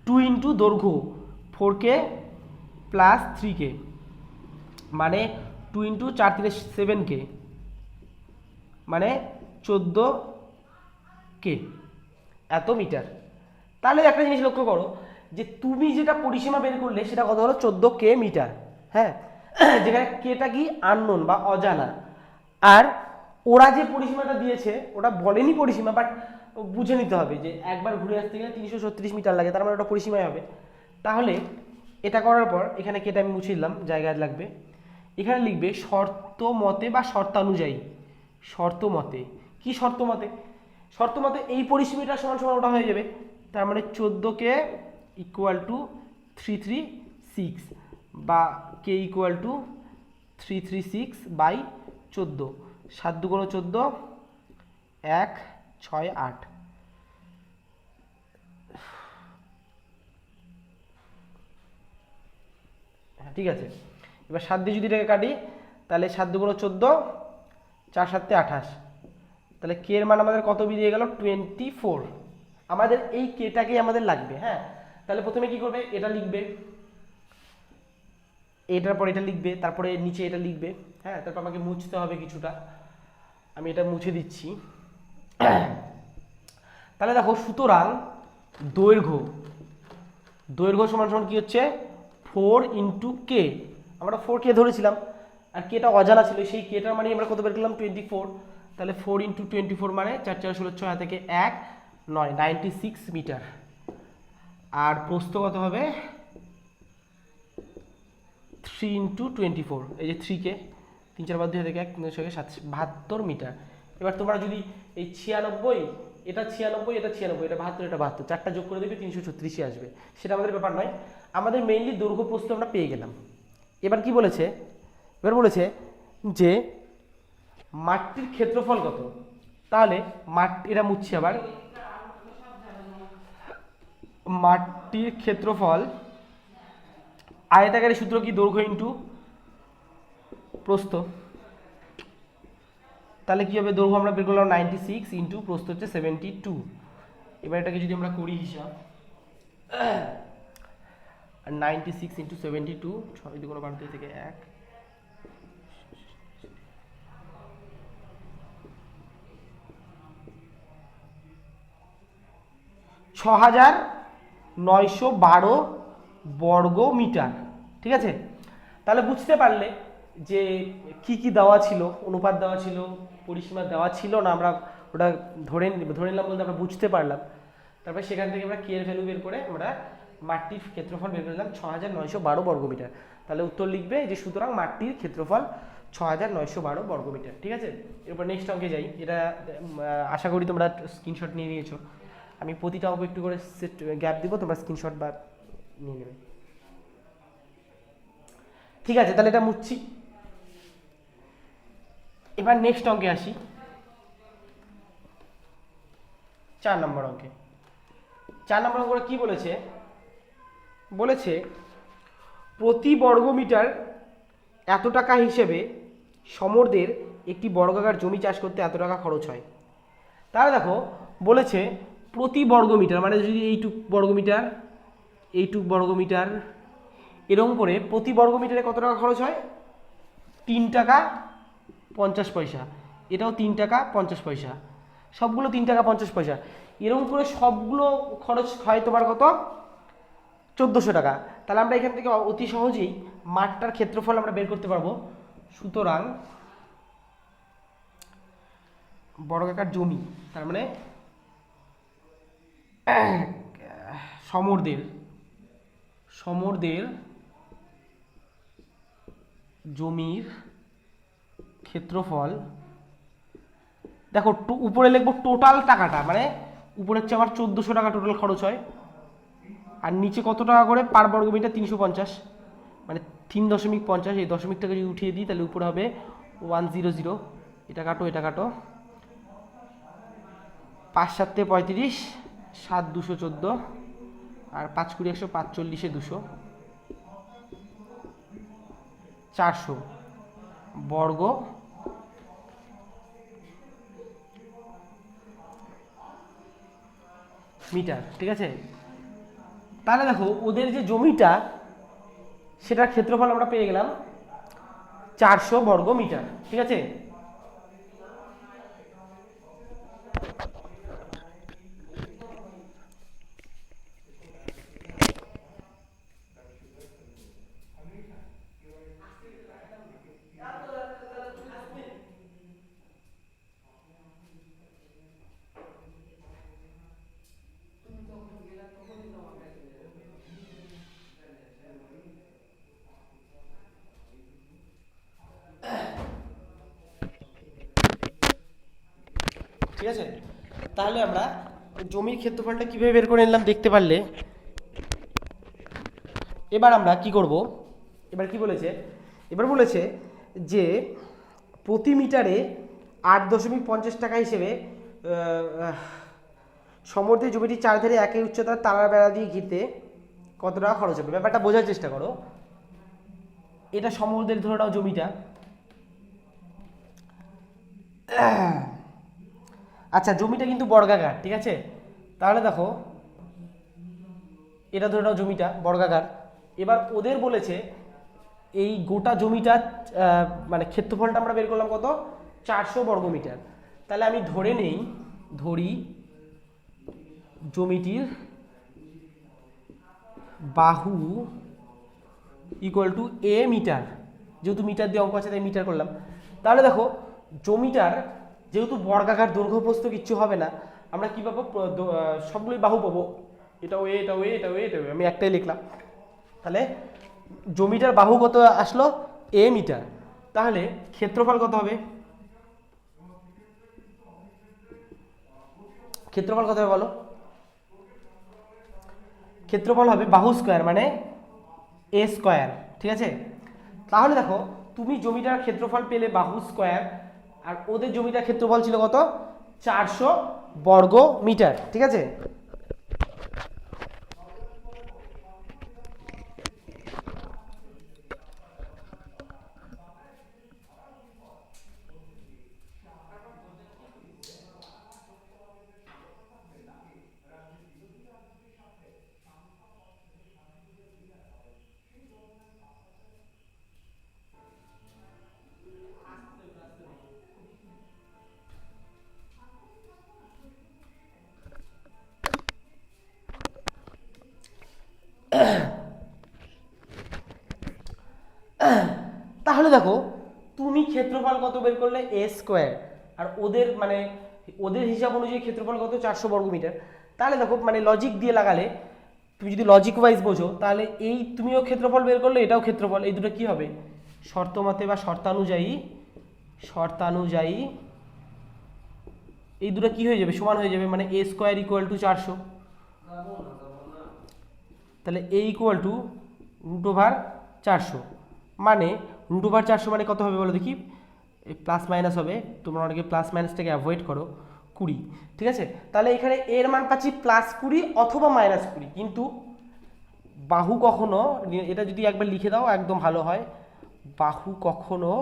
2 ইন্টু দৈর্ঘ্য 4K প্লাস 3K, মানে 2 ইন্টু 4 3 7K, মানে 14K এত মিটার। তাহলে একটা জিনিস লক্ষ্য করো যে তুমি যেটা পরিসীমা বের করলে সেটা কত হলো? 14K metre. হ্যাঁ, যেখানে কেটা কি আননোন বা অজানা, আর ওরা যে পরিসীমাটা দিয়েছে ওটা বলেনি পরিসীমা, বাট বুঝে নিতে হবে যে একবার ঘুরে আসতে গেলে 336 মিটার লাগে, তার মানে ওটা পরিসীমাই হবে। তাহলে এটা করার পর এখানে কেটা আমি মুছে দিলাম, জায়গায় লাগবে, এখানে লিখবে শর্ত মতে বা শর্তানুযায়ী। শর্ত মতে কি? শর্ত মতে, শর্ত মতে এই পরিসীমাটা সমান সমান ওটা হয়ে যাবে, তার মানে 14K ইকুয়াল টু 336 বা K ইকুয়াল টু 336 বাই 14, 7 2 14, 1 6 8। ঠিক আছে, এবার 7 দিয়ে যদি এটাকে কাটি তাহলে 7 2 14, 4 7 28, তাহলে কে এর মান আমাদের কত বেরিয়ে গেল? 24। আমাদের এই কেটাকেই আমাদের লাগবে। হ্যাঁ, তাহলে প্রথমে কি করবে? এটা লিখবে, এটার পর এটা লিখবে, তারপরে নিচে এটা লিখবে। হ্যাঁ, তারপর আমাকে মুছতে হবে কিছুটা, আমি এটা মুছে দিচ্ছি। তাহলে দেখো, সুতরাং দৈর্ঘ্য, দৈর্ঘ্য সমান সমান কি হচ্ছে? 4 ইন্টু কে, আমরা 4K ধরেছিলাম আর কেটা অজানা ছিল, সেই কেটার মানে আমরা কত বের করলাম? 24। তাহলে 4 ইন্টু 24 মানে 4 4 16 6 থেকে 1 9, 96 মিটার। আর প্রস্থ কত হবে? 3 ইন্টু 24, এই যে 3K, 3 4 2 থেকে 1 72 মিটার। এবার তোমরা যদি এই 96, এটা 96, এটা 96, এটা 72, এটা 72, চারটা যোগ করে দেবে 336 আসবে, সেটা আমাদের ব্যাপার নয়। আমাদের মেইনলি দৈর্ঘ্য প্রস্থ আমরা পেয়ে গেলাম। এবার কি বলেছে? এবার বলেছে যে মাঠটির ক্ষেত্রফল কত। তাহলে এটা মুছছি আবার, মাঠটির ক্ষেত্রফল, আয়তাকারের সূত্র কি? দৈর্ঘ্য ইন্টু প্রস্থ। তাহলে কি হবে? দৈর্ঘ্য আমরা বের করলাম 96 ইন্টু প্রস্থ হচ্ছে 72। এবার এটাকে যদি আমরা করি হিসাব, 96 ইন্টু 72, 6 2 12 থেকে 1, 6912 বর্গ মিটার। ঠিক আছে, তাহলে বুঝতে পারলে যে কি কি দেওয়া ছিল, অনুপাত দেওয়া ছিল, পরিসীমা দেওয়া ছিল না, আমরা ওটা ধরে নিলাম বলতে আমরা বুঝতে পারলাম। তারপরে সেখান থেকে আমরা কে এর ভ্যালু বের করে আমরা মাঠটির ক্ষেত্রফল বের করলাম 6912 বর্গমিটার। তাহলে উত্তর লিখবে যে সুতরাং মাঠটির ক্ষেত্রফল 6912 বর্গমিটার। ঠিক আছে, এরপর নেক্সট অঙ্কে যাই। এটা আশা করি তোমরা স্ক্রিনশট নিয়ে নিয়েছো। আমি প্রতিটা অঙ্ক একটু করে গ্যাপ দিব, তোমরা স্ক্রিনশট বা নিয়ে নেবে। ঠিক আছে, তাহলে এটা মুছছি। এবার নেক্সট অঙ্কে আসি, 4 নম্বর অঙ্কে। 4 নম্বর অঙ্কে কি বলেছে? বলেছে প্রতি বর্গমিটার এত টাকা হিসেবে সমরদের একটি বর্গাকার জমি চাষ করতে এত টাকা খরচ হয়। তাহলে দেখো, বলেছে প্রতি বর্গমিটার, মানে যদি এইটুক বর্গমিটার, এইটুক বর্গমিটার, এরকম করে প্রতি বর্গমিটারে কত টাকা খরচ হয়? 3 টাকা 50 পয়সা। এটাও 3 টাকা 50 পয়সা, সবগুলো 3 টাকা 50 পয়সা। এরকম করে সবগুলো খরচ হয় তোমার কত? 1400 টাকা। তাহলে আমরা এখান থেকে অতি সহজেই মাঠটার ক্ষেত্রফল আমরা বের করতে পারবো। সুতরাং বর্গাকার জমি, তার মানে সমরদের জমির ক্ষেত্রফল। দেখো, উপরে লিখবো টোটাল টাকাটা, মানে উপরে হচ্ছে আমার 1400 টাকা টোটাল খরচ হয়, আর নিচে কত টাকা করে পার বর্গমিটার? 350, মানে 3.50। এই দশমিকটাকে যদি উঠিয়ে দিই তাহলে উপরে হবে 100, এটা কাটো এটা কাটো, 5 7 35, 7 214, আর 5 20 145, 200, 400 বর্গ মিটার। ঠিক আছে, তাহলে দেখো ওদের যে জমিটা সেটার ক্ষেত্রফল আমরা পেয়ে গেলাম 400 বর্গ মিটার। ঠিক আছে, ঠিক আছে, তাহলে আমরা জমির ক্ষেত্রফলটা কিভাবে বের করে নিলাম দেখতে পারলে। এবার আমরা কি করব, এবার কি বলেছে, এবার বলেছে যে প্রতি মিটারে 8.50 টাকা হিসেবে সমর্থিত জমিটি চারধারে একই উচ্চতার তারার বেড়া দিয়ে ঘিরতে কত টাকা খরচ হবে। ব্যাপারটা বোঝার চেষ্টা করো। এটা সমুদ্রের ধরে নাও জমিটা, আচ্ছা জমিটা কিন্তু বর্গাকার। ঠিক আছে, তাহলে দেখো এটা ধরে নাও জমিটা বর্গাকার। এবার ওদের বলেছে এই গোটা জমিটা মানে ক্ষেত্রফলটা আমরা বের করলাম কত, 400 বর্গ মিটার। তাহলে আমি ধরি জমিটির বাহু ইকুয়াল টু এ মিটার, যেহেতু মিটার দিয়ে অঙ্ক আছে তাই মিটার করলাম। তাহলে দেখো জমিটার যেহেতু বর্গাকার দৈর্ঘ্য প্রস্থ কিচ্ছু হবে না, আমরা কি পাবো, সবগুলোই বাহু পাবো, এটাও এ এটাও এ এটাও এ এটাও এ, আমি একটাই লিখলাম। তাহলে জমিটার বাহু কত আসলো, এ মিটার। তাহলে ক্ষেত্রফল কত হবে, ক্ষেত্রফল কত হবে বলো, ক্ষেত্রফল হবে বাহু স্কোয়ার মানে এ স্কোয়ার। ঠিক আছে, তাহলে দেখো তুমি জমিটার ক্ষেত্রফল পেলে বাহু স্কোয়ার, আর ওদের জমিটার ক্ষেত্রফল ছিল কত, 400 বর্গ মিটার। ঠিক আছে, তাহলে দেখো তুমি ক্ষেত্রফল কত বের করলে, এ স্কোয়ার, আর ওদের মানে ওদের হিসাব অনুযায়ী ক্ষেত্রফল কত, 400 বর্গ মিটার। তাহলে দেখো মানে লজিক দিয়ে লাগালে, তুমি যদি লজিক ওয়াইজ বোঝো তাহলে এই তুমিও ক্ষেত্রফল বের করলে এটাও ক্ষেত্রফল, এই দুটো কি হবে, শর্তমতে বা শর্তানুযায়ী এই দুটো কি হয়ে যাবে, সমান হয়ে যাবে, মানে এ স্কোয়ার ইকুয়াল টু 400। তাহলে এ ইকুয়াল টু √400, মানে √400 মানে কত হবে বলো দেখি, প্লাস মাইনাস হবে, তোমরা অনেকে প্লাস মাইনাসটাকে অ্যাভয়েড করো, 20। ঠিক আছে, তাহলে এখানে এর মান পাচ্ছি +20 অথবা -20, কিন্তু বাহু কখনো, এটা যদি একবার লিখে দাও একদম ভালো হয়, বাহু কখনো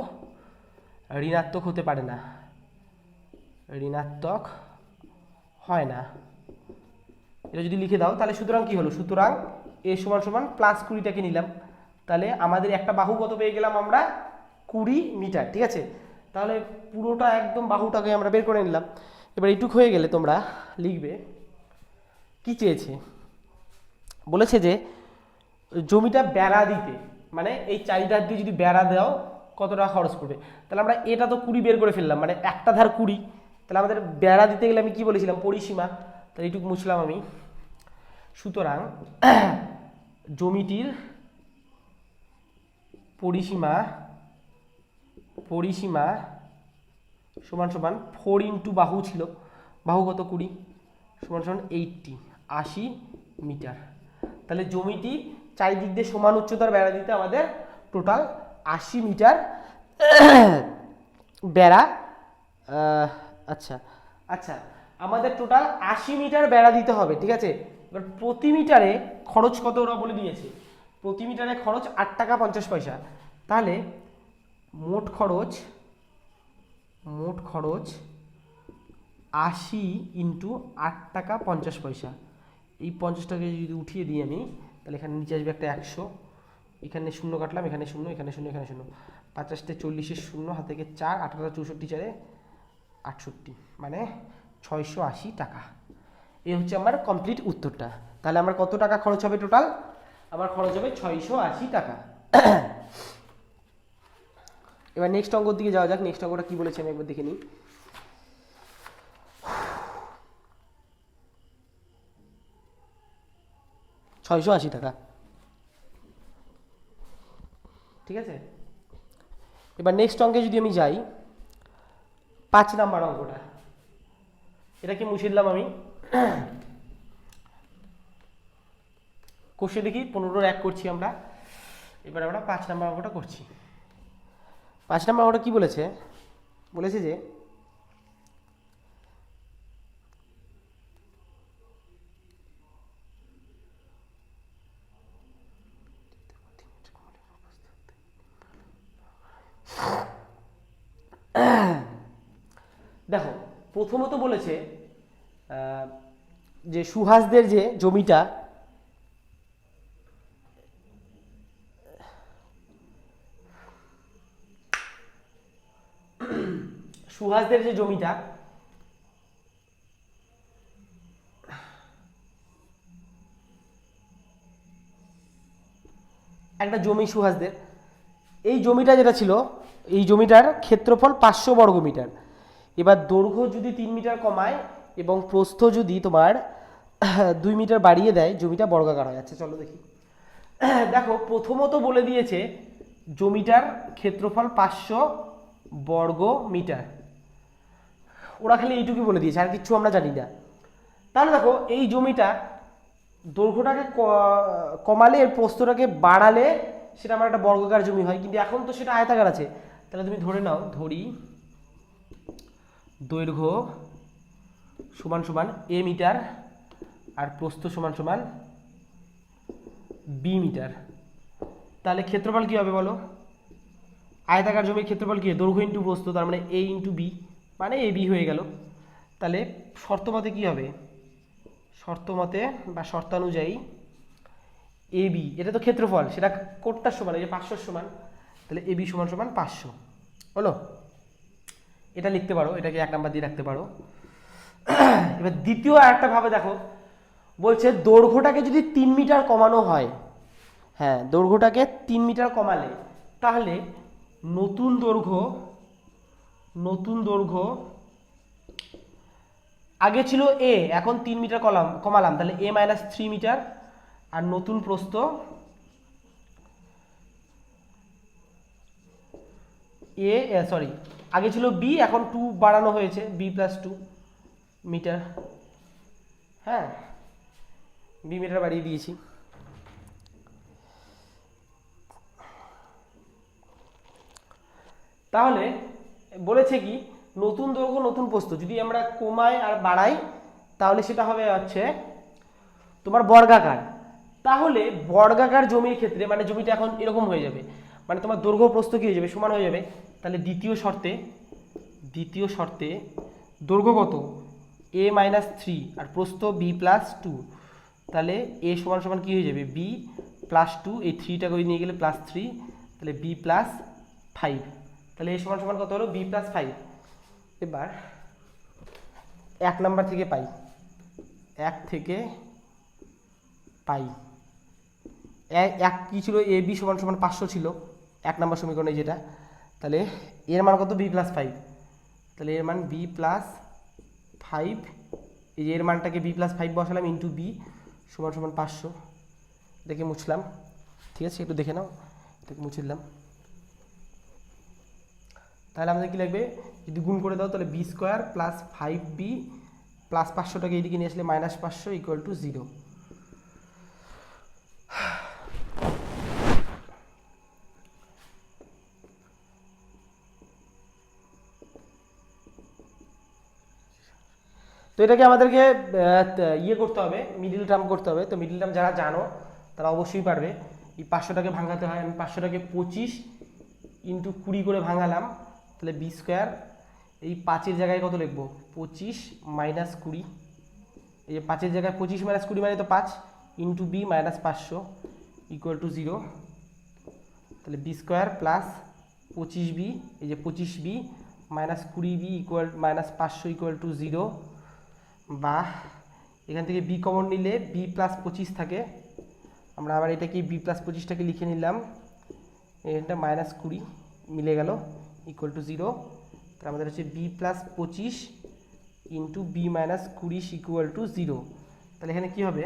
ঋণাত্মক হতে পারে না, ঋণাত্মক হয় না। এটা যদি লিখে দাও তাহলে সুতরাং কি হলো, সুতরাং এ সমান সমান +20টাকে নিলাম, তাহলে আমাদের একটা বাহু কত পেয়ে গেলাম আমরা, 20 মিটার। ঠিক আছে, তাহলে পুরোটা একদম বাহুটাকে আমরা বের করে নিলাম। এবার এইটুক হয়ে গেলে তোমরা লিখবে কি চেয়েছে, বলেছে যে জমিটা বেড়া দিতে, মানে এই চারিধার দিয়ে যদি বেড়া দাও কত টাকা খরচ পড়বে। তাহলে আমরা এটা তো 20 বের করে ফেললাম, মানে একটা ধার 20, তাহলে আমাদের বেড়া দিতে গেলে আমি কি বলেছিলাম, পরিসীমা, তাহলে এইটুকু মুছলাম আমি। সুতরাং জমিটির পরিসীমা সমান সমান 4 ইন্টু বাহু ছিল, বাহু কত 20, সমান সমান 80 মিটার। তাহলে জমিটি চারিদিক দিয়ে সমান উচ্চতার বেড়া দিতে আমাদের টোটাল 80 মিটার বেড়া, আচ্ছা আচ্ছা, আমাদের টোটাল 80 মিটার বেড়া দিতে হবে, ঠিক আছে। এবার প্রতি মিটারে খরচ কত ওরা বলে দিয়েছে, প্রতি মিটারে খরচ 8 টাকা 50 পয়সা। তাহলে মোট খরচ 80 ইন্টু 8 টাকা 50 পয়সা। এই 50 টাকা যদি উঠিয়ে দিই আমি, তাহলে এখানে নিচে আসবে একটা 100, এখানে শূন্য কাটলাম, এখানে শূন্য, এখানে শূন্য, এখানে শূন্য, 50 40 শূন্য, হাত থেকে 4, 8 64 4 68, মানে 680 টাকা। এই হচ্ছে আমার কমপ্লিট উত্তরটা। তাহলে আমার কত টাকা খরচ হবে টোটাল? আমার খরচ হবে 680 টাকা। এবার নেক্সট অঙ্কর দিকে যাওয়া যাক। নেক্সট অঙ্কটা কি বলেছে আমি একবার দেখে নিই। $680 টাকা, ঠিক আছে। এবার নেক্সট অঙ্কে যদি আমি যাই, 5 নাম্বার অঙ্কটা, এটাকে মুছে দিলাম আমি, কষে দেখি 15 1 করছি আমরা। এবার আমরা 5 নাম্বার অঙ্কটা করছি। 5 নাম্বার অঙ্কটা কি বলেছে? বলেছে যে দেখো, প্রথমত বলেছে যে সুহাসদের যে জমিটা, সুহাসদের যে জমিটা, একটা জমি সুহাসদের, এই জমিটা যেটা ছিল, এই জমিটার ক্ষেত্রফল 500 বর্গ মিটার। এবার দৈর্ঘ্য যদি 3 মিটার কমায় এবং প্রস্থ যদি তোমার 2 মিটার বাড়িয়ে দেয়, জমিটা বর্গাকার হয়ে যাচ্ছে। চলো দেখি। দেখো, প্রথমত বলে দিয়েছে জমিটার ক্ষেত্রফল 500 বর্গ মিটার, ওরা খালি এইটুকুই বলে দিয়েছে, আর কিচ্ছু আমরা জানি না। তাহলে দেখো, এই জমিটা দৈর্ঘ্যটাকে কমালে, এর প্রস্থটাকে বাড়ালে সেটা আমার একটা বর্গাকার জমি হয়, কিন্তু এখন তো সেটা আয়তাকার আছে। তাহলে তুমি ধরে নাও, ধরি দৈর্ঘ্য সমান সমান a মিটার আর প্রস্থ সমান সমান b মিটার। তাহলে ক্ষেত্রফল কি হবে বলো? আয়তাকার জমির ক্ষেত্রফল কি? দৈর্ঘ্য ইন্টু প্রস্থ, তার মানে a ইন্টু b, মানে ab হয়ে গেল। তাহলে শর্ত মতে কি হবে? শর্ত মতে বা শর্তানুযায়ী ab, এটা তো ক্ষেত্রফল, সেটা কোটটার সমান, এই যে 500 সমান, তাহলে ab সমান সমান 500 হলো। এটা লিখতে পারো, এটাকে 1 নাম্বার দিয়ে রাখতে পারো। এবার দ্বিতীয় আরেকটা ভাবে দেখো, বলছে দৈর্ঘ্যটাকে যদি 3 মিটার কমানো হয়, হ্যাঁ, দৈর্ঘ্যটাকে 3 মিটার কমালে, তাহলে নতুন দৈর্ঘ্য আগে ছিল a, এখন 3 মিটার কমালাম, তাহলে a মাইনাস 3 মিটার, আর নতুন প্রস্থ আগে ছিল b, এখন 2 বাড়ানো হয়েছে, b প্লাস 2 মিটার। হ্যাঁ, b মিটার বাড়িয়ে দিয়েছি। তাহলে বলেছে কি, নতুন দৈর্ঘ্য নতুন প্রস্থ যদি আমরা কমাই আর বাড়াই, তাহলে সেটা হবে হচ্ছে তোমার বর্গাকার। তাহলে বর্গাকার জমির ক্ষেত্রে, মানে জমিটা এখন এরকম হয়ে যাবে, মানে তোমার দৈর্ঘ্য প্রস্থ কি হয়ে যাবে? সমান হয়ে যাবে। তাহলে দ্বিতীয় শর্তে দৈর্ঘ্য কত? a মাইনাস 3 আর প্রস্থ b প্লাস 2, তাহলে a সমান সমান কি হয়ে যাবে? b প্লাস 2, এই 3টাকে ওই নিয়ে গেলে প্লাস 3, তাহলে b প্লাস 5, তাহলে a সমান সমান কত হলো? b plus 5। এবার 1 নাম্বার থেকে পাই, 1 থেকে পাই, এক কি ছিল? এ বি সমান সমান 500 ছিল 1 নাম্বার সমীকরণে যেটা, তাহলে এর মান কত? বি প্লাস 5, তাহলে এর মান বি প্লাস 5, এই যে এর মানটাকে বি প্লাস 5 বসালাম, ইন্টু বি সমান সমান 500। এটাকে মুছলাম, ঠিক আছে, একটু দেখে নাও, এটাকে মুছে দিলাম। তাহলে আমাদের কি লাগবে? যদি গুণ করে দাও, তাহলে B square plus 5b plus 500টাকে এইদিকে নিয়ে আসলে মাইনাস 500 ইকুয়াল টু 0। তো এটাকে আমাদেরকে ইয়ে করতে হবে, মিডিল টার্ম করতে হবে। তো মিডিল টার্ম যারা জানো তারা অবশ্যই পারবে। এই 500টাকে ভাঙাতে হয়, আমি 500টাকে 25 ইন্টু 20 করে ভাঙালাম, তাহলে বি স্কোয়ার। এই 5-এর জায়গায় কত লিখবো, 25 মাইনাস 20। এই যে 5-এর জায়গায় 25 মাইনাস 20 মানে তো 5 into B minus 500 equal to 0। তাহলে বি স্কোয়ার প্লাস 25b, এই যে 25b minus 20b equal minus 500 equal to 0। বা এখান থেকে বি কমন নিলে বি প্লাস 25 থাকে, আমরা আবার এটাকে বি প্লাস 25টাকে লিখে নিলাম, এটা মাইনাস 20 মিলে গেল ইকুয়াল টু 0। তাহলে আমাদের হচ্ছে B plus 25 into B minus 20 equal to 0। তাহলে এখানে কী হবে,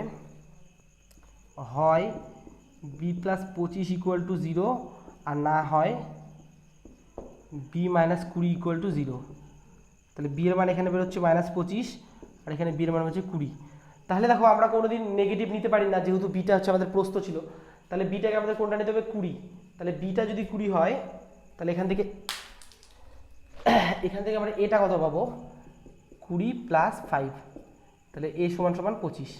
হয় বি প্লাস 25 ইকুয়াল টু 0 আর না হয় বি মাইনাস 20 ইকুয়াল টু 0। তাহলে বি এর মান এখানে বেরোচ্ছে মাইনাস 25 আর এখানে বি এর মান হচ্ছে 20। তাহলে দেখো আমরা কোনোদিন নেগেটিভ নিতে পারি না, যেহেতু বিটা হচ্ছে আমাদের প্রস্থ ছিল। তাহলে বিটাকে আমাদের কোনটা নিতে হবে, 20। তাহলে বিটা যদি 20 হয় তাহলে এখান থেকে আমরা এটা কত পাবো, 20 প্লাস 5, তাহলে এ সমান সমান 25।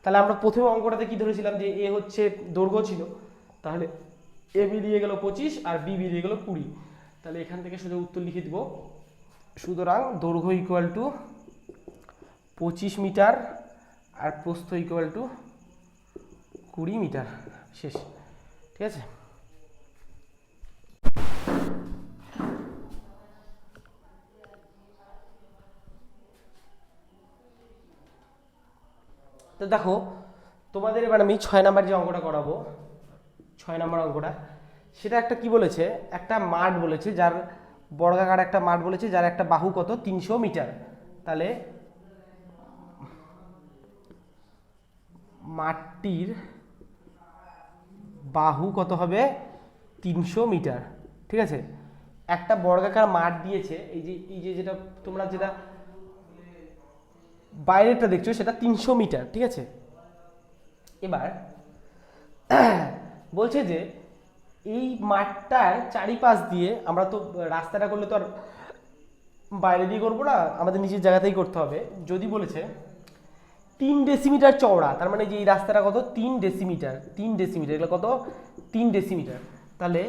তাহলে আমরা প্রথমে অঙ্কটাতে কি ধরেছিলাম যে এ হচ্ছে দৈর্ঘ্য ছিল, তাহলে এ বেরিয়ে গেল 25 আর বি বেরিয়ে গেল 20। তাহলে এখান থেকে সোজা উত্তর লিখে দিব। সুতরাং দৈর্ঘ্য ইকুয়াল টু 25 মিটার আর প্রস্থ ইকুয়াল টু 20 মিটার। শেষ, ঠিক আছে। তো দেখো তোমাদের এবার আমি 6 নাম্বার যে অঙ্কটা করাবো, 6 নাম্বার অঙ্কটা, সেটা একটা কি বলেছে, একটা মাঠ বলেছে, যার বর্গাকার একটা মাঠ বলেছে, যার একটা বাহু কত 300 মিটার। তাহলে মাঠটির বাহু কত হবে, 300 মিটার, ঠিক আছে। একটা বর্গাকার মাঠ দিয়েছে, এই যে যেটা তোমরা যেটা বাইরেটা দেখছো সেটা 300 মিটার, ঠিক আছে। এবার বলছে যে এই মাঠটার চারিপাশ দিয়ে, আমরা তো রাস্তাটা করলে তো আর বাইরে দিয়ে করবো না, আমাদের নিচের জায়গাতেই করতে হবে। যদি বলেছে 3 ডেসিমিটার চওড়া, তার মানে যে এই রাস্তাটা কত 3 ডেসিমিটার, 3 ডেসিমিটার, এগুলো কত 3 ডেসিমিটার। তাহলে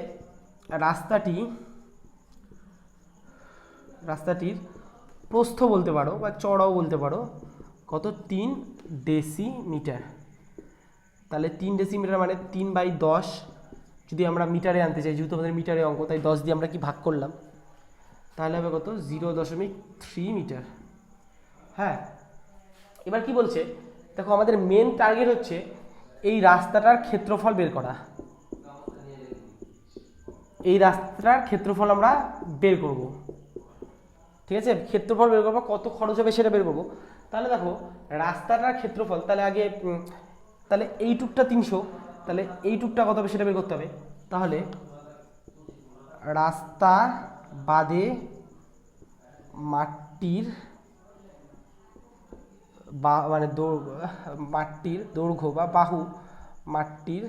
রাস্তাটির প্রস্থ বলতে পারো বা চওড়াও বলতে পারো কত, 3 ডেসিমিটার। তাহলে 3 ডেসিমিটার মানে 3/10, যদি আমরা মিটারে আনতে চাই, যেহেতু আমাদের মিটারে অঙ্ক, তাই 10 দিয়ে আমরা কি ভাগ করলাম, তাহলে হবে কত 0.3 মিটার। হ্যাঁ, এবার কি বলছে দেখো, আমাদের মেন টার্গেট হচ্ছে এই রাস্তাটার ক্ষেত্রফল বের করা। এই রাস্তাটার ক্ষেত্রফল আমরা বের করব, ঠিক আছে। ক্ষেত্রফল বের করবো, কত খরচ হবে সেটা বের করবো। তাহলে দেখো রাস্তাটার ক্ষেত্রফল, তাহলে আগে তাহলে এইটুকটা 300, তাহলে এইটুকটা কত হবে সেটা বের করতে হবে। তাহলে রাস্তা বাদে মাঠটির বা মানে মাঠটির দৈর্ঘ্য বা বাহু, মাঠটির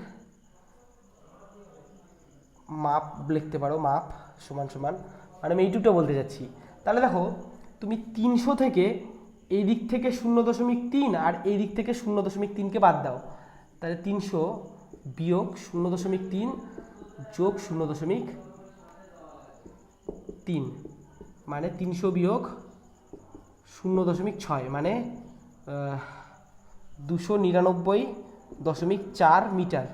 মাপ লিখতে পারো, মাপ সমান সমান, মানে আমি এইটুকটা বলতে যাচ্ছি। তাহলে দেখো তুমি 300 থেকে এই দিক থেকে 0.3 আর এই দিক থেকে 0.3কে বাদ দাও, তাহলে 300 বিয়োগ 0.3 যোগ 0.3, মানে 300 বিয়োগ 0.6 মানে 299.4 মিটার,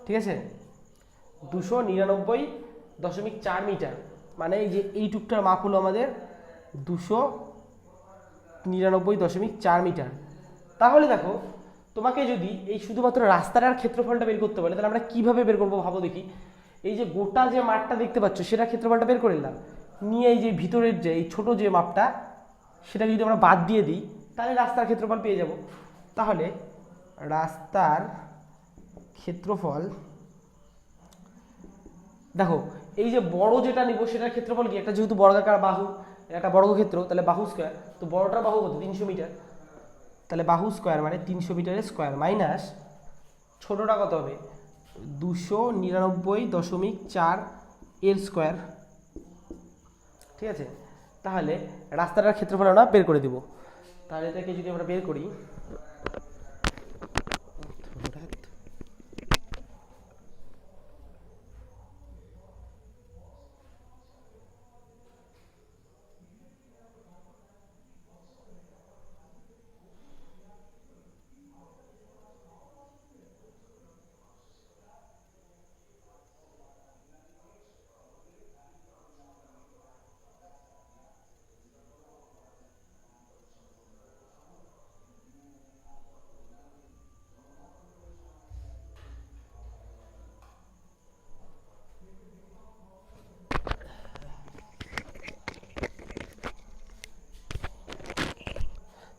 ঠিক আছে। 299.4 মিটার, মানে এই যে এইটুকটার মাপ হলো আমাদের 299.4 মিটার। তাহলে দেখো তোমাকে যদি এই শুধুমাত্র রাস্তাটার ক্ষেত্রফলটা বের করতে বলে, তাহলে আমরা কিভাবে বের করবো ভাবো দেখি। এই যে গোটা যে মাঠটা দেখতে পাচ্ছ সেটা ক্ষেত্রফলটা বের করে নিলাম, নিয়ে এই যে ভিতরের যে এই ছোট যে মাপটা সেটা যদি আমরা বাদ দিয়ে দিই, তাহলে রাস্তার ক্ষেত্রফল পেয়ে যাব। তাহলে রাস্তার ক্ষেত্রফল, দেখো এই যে বড় যেটা নিব সেটার ক্ষেত্রফল কি, একটা যেহেতু বর্গাকার বাহু, একটা বর্গক্ষেত্র, তাহলে বাহু স্কোয়ার, তো বড়টার বাহু কত 300 মিটার, তাহলে বাহু স্কোয়ার মানে 300 মিটারের স্কোয়ার, মাইনাস ছোটটা কত হবে 299.4 এর স্কোয়ার, ঠিক আছে। তাহলে রাস্তাটার ক্ষেত্রফল আমরা বের করে দিব। তাহলে এটাকে যদি আমরা বের করি,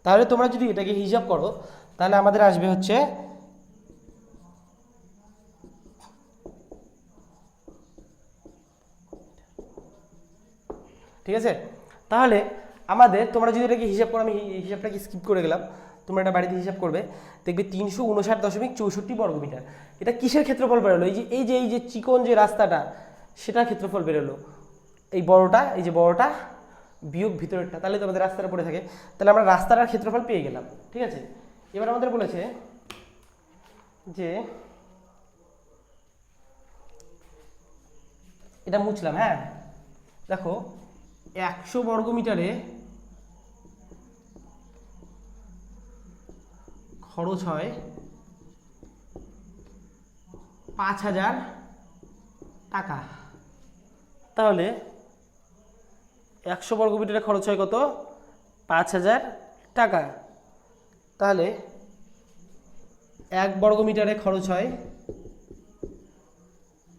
তাহলে তোমরা যদি এটাকে হিসাব করো তাহলে আমাদের আসবে হচ্ছে ঠিক আছে। তাহলে আমাদের তোমরা যদি এটাকে হিসাব করো, আমি হিসাবটাকে স্কিপ করে গেলাম, তোমরা এটা বাড়িতে হিসাব করবে, দেখবে 359.64 বর্গমিটার। এটা কিসের ক্ষেত্রফল বেরোলো? এই যে চিকন যে রাস্তাটা সেটার ক্ষেত্রফল বেরোলো, এই বড়টা, এই যে বড়টা বিয়োগ ভিতরেরটা, তাহলে তো আমাদের রাস্তাটা পড়ে থাকে, তাহলে আমরা রাস্তাটার ক্ষেত্রফল পেয়ে গেলাম। ঠিক আছে, এবার আমাদের বলেছে যে এটা মুছলাম, হ্যাঁ দেখো 100 বর্গমিটারে খরচ হয় 5,000 টাকা। তাহলে 100 বর্গমিটারে খরচ হয় কত? 5,000 টাকা। তাহলে 1 বর্গমিটারে খরচ হয়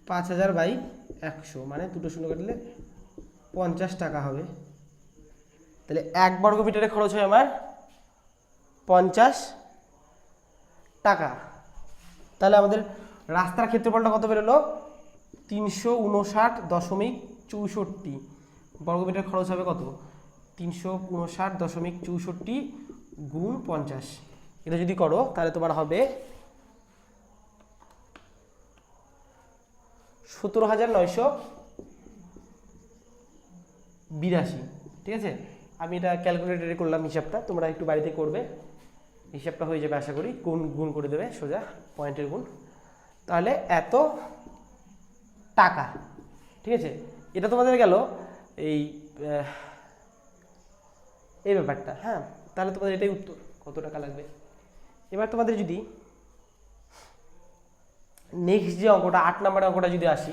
5,000 বাই 100, মানে দুটো শূন্য কাটলে 50 টাকা হবে। তাহলে 1 বর্গমিটারে খরচ হয় আমার 50 টাকা। তাহলে আমাদের রাস্তার ক্ষেত্রফলটা কত বেরোলো? 359.64 বর্গমিটার খরচ হবে কত? 359.64 গুণ 50। এটা যদি করো তাহলে তোমার হবে 17,982। ঠিক আছে, আমি এটা ক্যালকুলেটরে করলাম হিসাবটা, তোমরা একটু বাড়িতে করবে, হিসাবটা হয়ে যাবে আশা করি। গুণ করে দেবে সোজা পয়েন্টের গুণ, তাহলে এত টাকা। ঠিক আছে, এটা তোমাদের গেল এই ব্যাপারটা। হ্যাঁ, তাহলে তোমাদের এটাই উত্তর, কত টাকা লাগবে। এবার তোমাদের যদি নেক্সট যে অঙ্কটা 8 নম্বরের অঙ্কটা যদি আসি,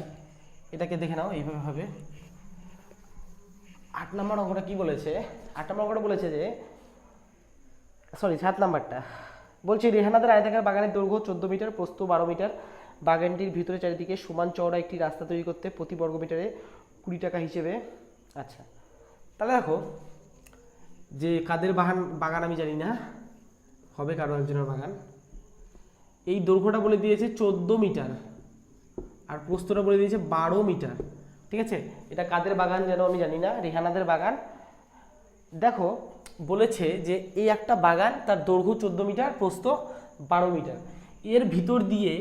এটাকে দেখে নাও, এইভাবে হবে। 8 নম্বর অঙ্কটা কি বলেছে? 8 নম্বর অঙ্কটা বলেছে যে, সরি 7 নম্বরটা বলছে, রেহানাদের আয়তাকার বাগানের দৈর্ঘ্য 14 মিটার, প্রস্থ 12 মিটার, বাগানটির ভিতরে চারিদিকে সমান চওড়া একটি রাস্তা তৈরি করতে প্রতি বর্গমিটারে 20 টাকা হিসেবে। আচ্ছা, তাহলে দেখো যে কাদের বাগান আমি জানি না, হবে কারো একজনের বাগান। এই দৈর্ঘ্যটা বলে দিয়েছে 14 মিটার আর প্রস্থটা বলে দিয়েছে 12 মিটার। ঠিক আছে, এটা কাদের বাগান যেন আমি জানি না, রেহানাদের বাগান। দেখো বলেছে যে এই একটা বাগান, তার দৈর্ঘ্য 14 মিটার, প্রস্থ 12 মিটার, এর ভিতর দিয়ে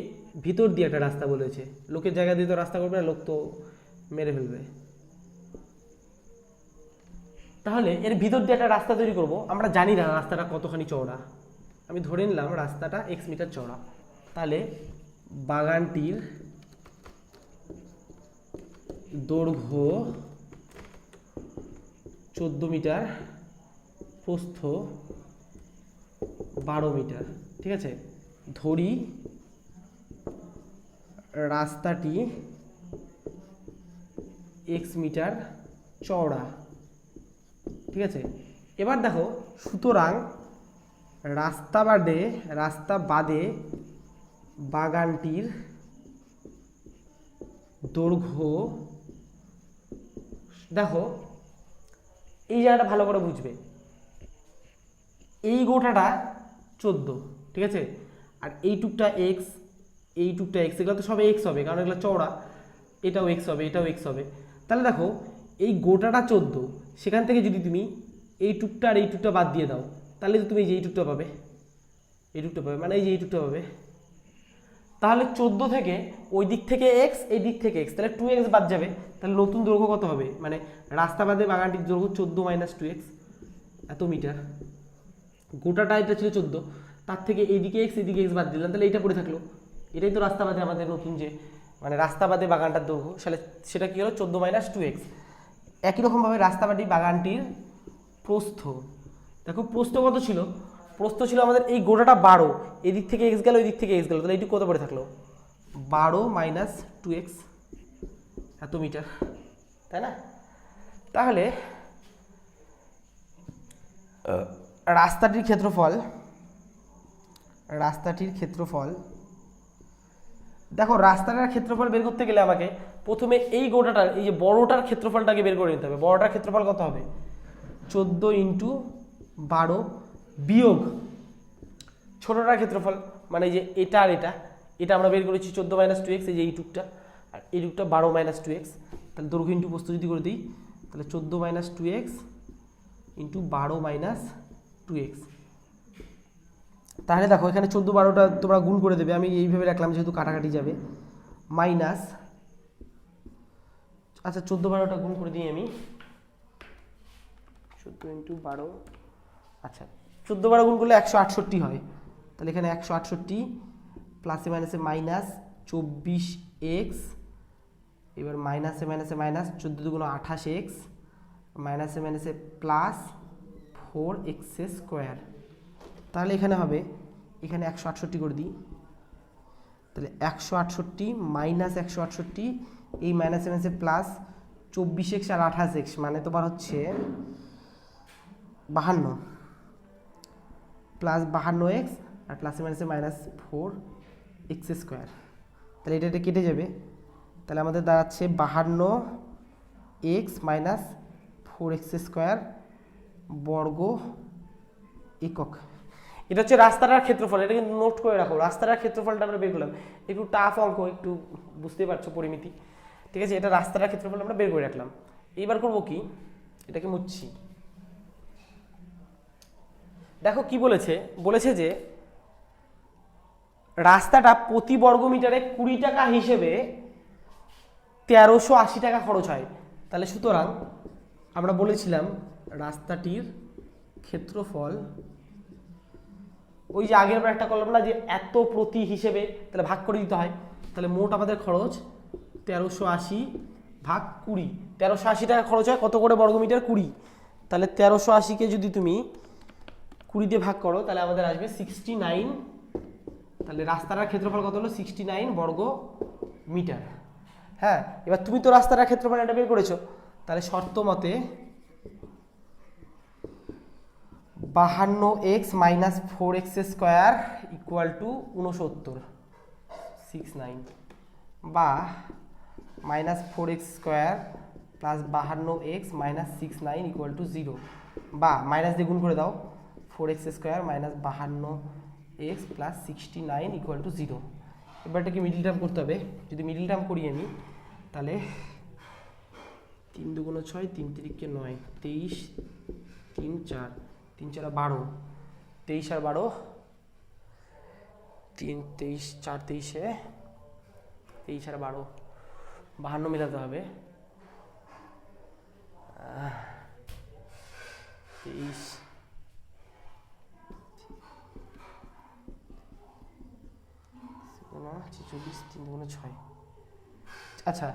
একটা রাস্তা বলেছে। লোকের জায়গা দিয়ে তো রাস্তা করবে না, লোক তো মেরে ফেলবে। তাহলে এর ভিতর দিয়ে একটা রাস্তা তৈরি করব, আমরা জানি না রাস্তাটা কতখানি চওড়া, আমি ধরে নিলাম রাস্তাটা x মিটার চওড়া। তাহলে বাগানটির দৈর্ঘ্য 14 মিটার, প্রস্থ 12 মিটার। ঠিক আছে, ধরি রাস্তাটি x মিটার চওড়া। ঠিক আছে, এবার দেখো, সুতরাং রাস্তা বাদে বাগানটির দৈর্ঘ্য, দেখো এই জায়গাটা ভালো করে বুঝবে, এই গোটাটা 14, ঠিক আছে, আর এইটুকটা এক্স, এইটুকটা এক্স, এগুলো তো সব এক্স হবে কারণ এগুলো চওড়া, এটাও এক্স হবে, এটাও এক্স হবে। তাহলে দেখো এই গোটাটা 14, সেখান থেকে যদি তুমি এই টুকটা আর এই টুকটা বাদ দিয়ে দাও, তাহলে তো তুমি এই যে এইটুকটা পাবে, এইটুকটা পাবে, মানে এই যে এইটুকটা পাবে। তাহলে 14 থেকে ওই দিক থেকে এক্স, এই দিক থেকে এক্স, তাহলে 2x বাদ যাবে। তাহলে নতুন দৈর্ঘ্য কত হবে? মানে রাস্তা বাদে বাগানটির দৈর্ঘ্য 14 - 2x, এত মিটার। গোটাটা এটা ছিল 14, তার থেকে এইদিকে এক্স এদিকে এক্স বাদ দিলাম, তাহলে এইটা পড়ে থাকলো। এটাই তো রাস্তা বাদে আমাদের নতুন যে মানে রাস্তা বাদে বাগানটার দৈর্ঘ্য, সেটা কি হলো 14 মাইনাস 2x। একই রকমভাবে রাস্তাবাদী বাগানটির প্রস্থ, দেখো প্রস্থ কত ছিল, প্রস্থ ছিল আমাদের এই গোটাটা 12, এদিক থেকে এক্স গেল এদিক থেকে এক্স গেল, তাহলে এইটুকু কত পড়ে থাকলো 12 মাইনাস 2x, এত মিটার, তাই না? তাহলে রাস্তাটির ক্ষেত্রফল দেখো, রাস্তাটার ক্ষেত্রফল বের করতে গেলে আমাকে প্রথমে এই গোটাটার এই যে বড়টার ক্ষেত্রফলটাকে বের করে নিতে হবে। বড়টার ক্ষেত্রফল কত হবে 14 ইন্টু 12 বিয়োগ ছোটটার ক্ষেত্রফল, মানে যে এটা আর এটা আমরা বের করেছি 14 মাইনাস 2x, এই যে এইটুকটা আর এইটুকটা 12 মাইনাস 2x, তাহলে দৈর্ঘ্য ইন্টু প্রস্থ যদি করে দিই তাহলে 14 minus 2x into 12 minus 2x। তাহলে দেখো এখানে 14 12টা তোমরা গুণ করে দেবে, আমি এইভাবে রাখলাম যেহেতু কাটাকাটি যাবে, মাইনাস, আচ্ছা 14 12টা গুণ করে দিই আমি, 14 ইন্টু 12, আচ্ছা 14 12 গুণ করলে 168 হয়, তাহলে এখানে 168 প্লাসে মাইনাসে মাইনাস 24x, এবার মাইনাসে মাইনাসে মাইনাস 14 দুগুণ 28x, মাইনাসে মাইনাসে প্লাস 4x স্কোয়ার, তাহলে এখানে হবে, এখানে 168 করে দিই, তাহলে 168 মাইনাস 168, এই মাইনাসে মাইনাসে প্লাস 24x আর 28x, মানে তোমার হচ্ছে 52 প্লাস 52x আর প্লাসে মাইনাসে মাইনাস 4x স্কোয়ার, তাহলে এটা কেটে যাবে, তাহলে আমাদের দাঁড়াচ্ছে 52x মাইনাস 4x স্কোয়ার বর্গ একক। এটা হচ্ছে রাস্তাটার ক্ষেত্রফল, এটা কিন্তু নোট করে রাখো, রাস্তাটার ক্ষেত্রফলটা আমরা বের করলাম, একটু টাফ অঙ্ক, একটু বুঝতেই পারছো পরিমিতি, ঠিক আছে? এটা রাস্তাটার ক্ষেত্রফল আমরা বের করে রাখলাম। এইবার করবো কি, এটাকে মুছছি। দেখো কি বলেছে যে রাস্তাটা প্রতি বর্গ মিটারে 20 টাকা হিসেবে 1380 টাকা খরচ হয়। তাহলে সুতরাং আমরা বলেছিলাম রাস্তাটির ক্ষেত্রফল, ওই যে আগের বার একটা করলাম না যে এত প্রতি হিসেবে, তাহলে ভাগ করে দিতে হয়, তাহলে মোট আমাদের খরচ 1380 ভাগ 20, 1380 টাকা খরচ হয় কত করে বর্গ মিটার 20, তাহলে 1380কে যদি তুমি 20 দিয়ে ভাগ করো তাহলে আমাদের আসবে 69, তাহলে রাস্তাটার ক্ষেত্রফল কত হলো 69 বর্গ মিটার। হ্যাঁ, এবার তুমি তো রাস্তাটার ক্ষেত্রফল এটা বের করেছো, তাহলে শর্ত মতে 52x minus 4x square equal to 69, 69 বা minus 4x square plus 52x minus 69 equal to 0, বা মাইনাস দিয়ে গুণ করে দাও 4x square minus 52x plus 69 equal to 0। এবার এটাকে মিডিল টার্ম করতে হবে, যদি মিডিল টার্ম করি আমি তাহলে 3 দুগুণ 6, 3 তিরিকে 9, 23 3 4, 3 4 12, 23 আর 12, 3 23 4 23, 23 আর 12 52 মেলাতে হবে, 23 46 3 দুগুণ 6। আচ্ছা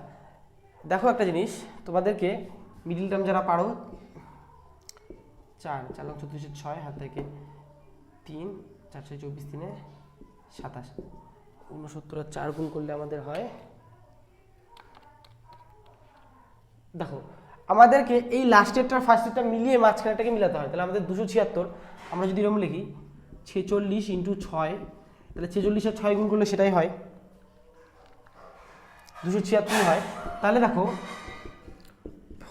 দেখো একটা জিনিস তোমাদেরকে, মিডিল টার্ম যারা পারো 4 4 লক্ষ 1406, হাত থেকে 3 4 6 24 3 27, 69 আর 4 গুণ করলে আমাদের হয়, দেখো আমাদেরকে এই লাস্টেরটা ফার্স্টেরটা মিলিয়ে মাঝখানেরটাকে মিলাতে হয়, তাহলে আমাদের 276, আমরা যদি এরকম লিখি 46 ইন্টু 6, তাহলে 46 আর 6 গুণ করলে সেটাই হয় 276 হয়। তাহলে দেখো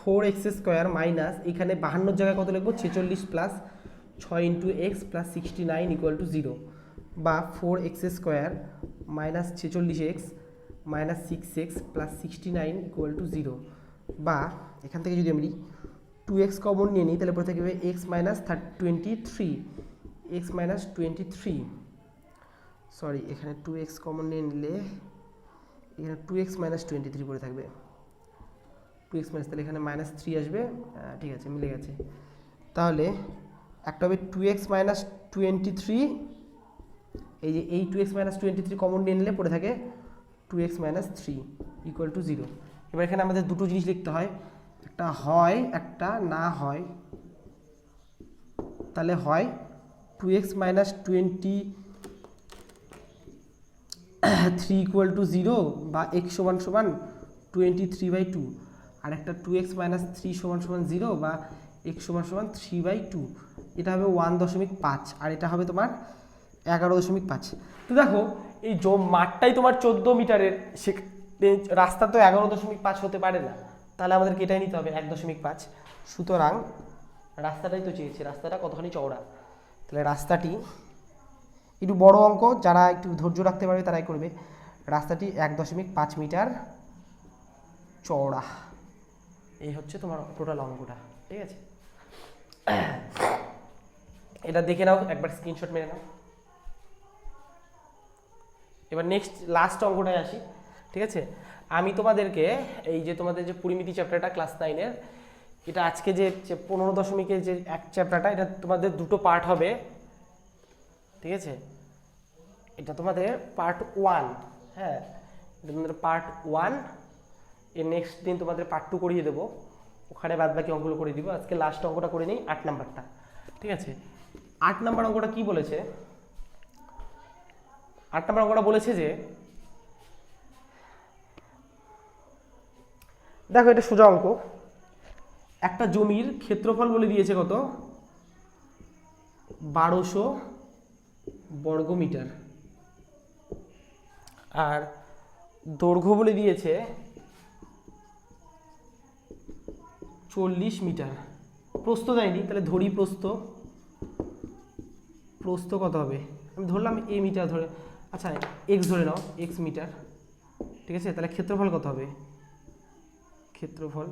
4x স্কোয়ার মাইনাস এখানে 52 জায়গায় কত লিখবো 46 plus 6 into x plus 69 equal to 0, বা 4x square minus 46x minus 6x plus 69 equal to 0, বা এখান থেকে যদি আমি 2x কমন নিয়ে নিই তাহলে পরে থাকবে x minus 23, x minus 23, sorry এখানে 2x কমন নিয়ে নিলে এখানে 2x মাইনাস 23 পরে থাকবে, 2x মাইনাস, তাহলে এখানে মাইনাস 3 আসবে, ঠিক আছে মিলে গেছে। তাহলে একটা হবে 2x মাইনাস 23, এই যে এই 2x মাইনাস 23 কমন নিয়ে নিলে পড়ে থাকে 2x মাইনাস 3 ইকুয়াল টু 0। এবার এখানে আমাদের দুটো জিনিস লিখতে হয়, একটা হয় একটা না হয়। তাহলে হয় 2x মাইনাস 23 ইকুয়াল টু 0 বা x সমান সমান 23/2, আর একটা 2x মাইনাস 3 সমান সমান 0 বা x সমান সমান 3/2। এটা হবে 1.5 আর এটা হবে তোমার 11.5। তো দেখো এই মাঠটাই তোমার 14 মিটারের, রাস্তা তো 11.5 হতে পারে না, তাহলে আমাদেরকে এটাই নিতে হবে 1.5। সুতরাং রাস্তাটাই তো চেয়েছি, রাস্তাটা কতখানি চওড়া, তাহলে রাস্তাটি একটু বড় অঙ্ক, যারা একটু ধৈর্য রাখতে পারবে তারাই করবে। রাস্তাটি 1.5 মিটার চওড়া। এই হচ্ছে তোমার টোটাল অঙ্কটা, ঠিক আছে। এটা দেখে নাও, একবার স্ক্রিনশট মেরে নাও। এবার নেক্সট লাস্ট অঙ্কটায় আসি, ঠিক আছে। আমি তোমাদেরকে এই যে তোমাদের যে পরিমিতি চ্যাপ্টারটা ক্লাস 9-এর, এটা আজকে যে 15 যে এক চ্যাপ্টারটা, এটা তোমাদের দুটো পার্ট হবে, ঠিক আছে। এটা তোমাদের পার্ট 1, হ্যাঁ, এটা তোমাদের পার্ট 1। এর নেক্সট দিন তোমাদের পার্ট 2 করিয়ে দেবো, ওখানে বাদ বাকি অঙ্কগুলো করে দিব। আজকে লাস্ট অঙ্কটা করে নিই, 8 নাম্বারটা, ঠিক আছে। 8 নাম্বার অঙ্কটা কি বলেছে? 8 নাম্বার অঙ্কটা বলেছে যে, দেখো এটা সোজা অঙ্ক। একটা জমির ক্ষেত্রফল বলে দিয়েছে কত, 1200 বর্গমিটার, আর দৈর্ঘ্য বলে দিয়েছে 40 মিটার। প্রস্থ দেয়নি, তাহলে ধরি প্রস্থ কত হবে? আমি ধরলাম a মিটার ধরে, আচ্ছা x ধরে নাও, x মিটার, ঠিক আছে। তাহলে ক্ষেত্রফল কত হবে? ক্ষেত্রফল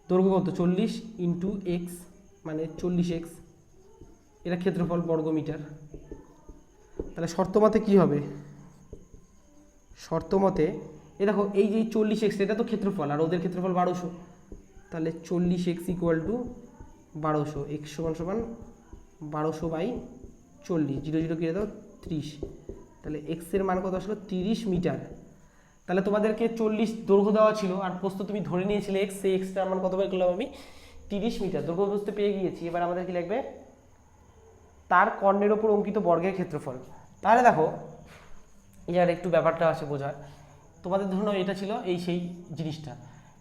দৈর্ঘ্য কত, 40 ইন্টু x মানে 40x, এটা ক্ষেত্রফল বর্গমিটার। তাহলে শর্তমতে কি হবে? শর্তমতে এ দেখো এই যে 40x এটা তো ক্ষেত্রফল, আর ওদের ক্ষেত্রফল 1200, তাহলে 40x ইকুয়াল টু 1200, x সমান সমান 1200/40, 0 0 কেটে দাও 30, তাহলে x এর মান কত আসলো? 30 মিটার। তাহলে তোমাদেরকে 40 দৈর্ঘ্য দেওয়া ছিল, আর প্রস্থ তুমি ধরে নিয়েছিলে x, সেই xটার মান কত বের করলাম আমি? 30 মিটার। দৈর্ঘ্য প্রস্থ পেয়ে গিয়েছি। এবার আমাদের কি লাগবে? তার কর্ণের ওপর অঙ্কিত বর্গের ক্ষেত্রফল। তাহলে দেখো এর একটু ব্যাপারটা আছে বোঝার। তোমাদের ধরুন এটা ছিল এই সেই জিনিসটা,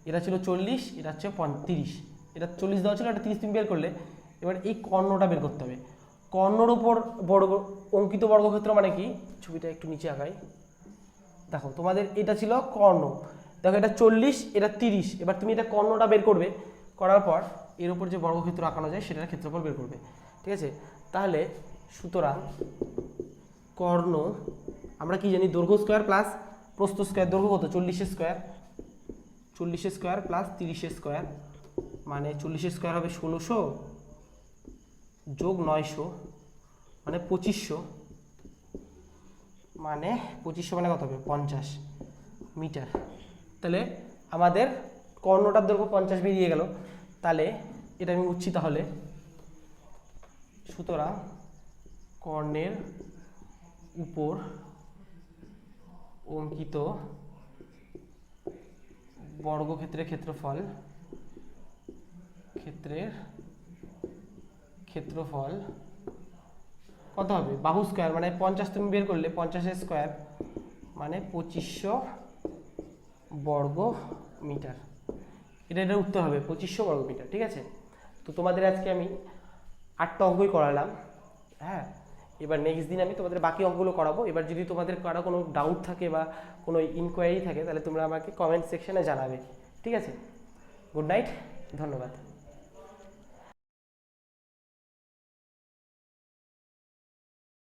এটা ছিল 40, এটা হচ্ছে 30, এটা 40 দেওয়া ছিল, এটা 30 তুমি বের করলে। এবার এই কর্ণটা বের করতে হবে। কর্ণর ওপর অঙ্কিত বর্গক্ষেত্র মানে কি? ছবিটা একটু নিচে আগাই, দেখো তোমাদের এটা ছিল কর্ণ, দেখো এটা 40, এটা 30। এবার তুমি এটা কর্ণটা বের করবে, করার পর এর উপর যে বর্গক্ষেত্র আঁকানো যায় সেটার ক্ষেত্রফল বের করবে, ঠিক আছে। তাহলে সুতরাং কর্ণ আমরা কি জানি? দৈর্ঘ্য স্কোয়ার প্লাস প্রস্থ স্কোয়ার। দৈর্ঘ্য কত? 40 স্কোয়ার, 40 স্কোয়ার প্লাস 30 স্কোয়ার, মানে 40 স্কোয়ার হবে 1600 যোগ 900 মানে 2500, মানে 2500 মানে কত হবে? 50 মিটার। তাহলে আমাদের কর্ণটার দৈর্ঘ্য 50 বেরিয়ে গেল। তাহলে এটা আমি বুঝছি। তাহলে সুতরাং কর্ণের উপর অঙ্কিত বর্গক্ষেত্রের ক্ষেত্রফল কত হবে? বাহু স্কোয়ার মানে 50 তুমি বের করলে, 50 স্কোয়ার মানে 2500 বর্গ মিটার। এটার উত্তর হবে 2500 বর্গ মিটার, ঠিক আছে। তো তোমাদের আজকে আমি 8টা অঙ্কই করালাম, হ্যাঁ। এবার নেক্সট দিন আমি তোমাদের বাকি অঙ্কগুলো করাবো। এবার যদি তোমাদের কারো কোনো ডাউট থাকে বা কোনো ইনকোয়ারি থাকে, তাহলে তোমরা আমাকে কমেন্ট সেকশনে জানাবে, ঠিক আছে। গুড নাইট, ধন্যবাদ।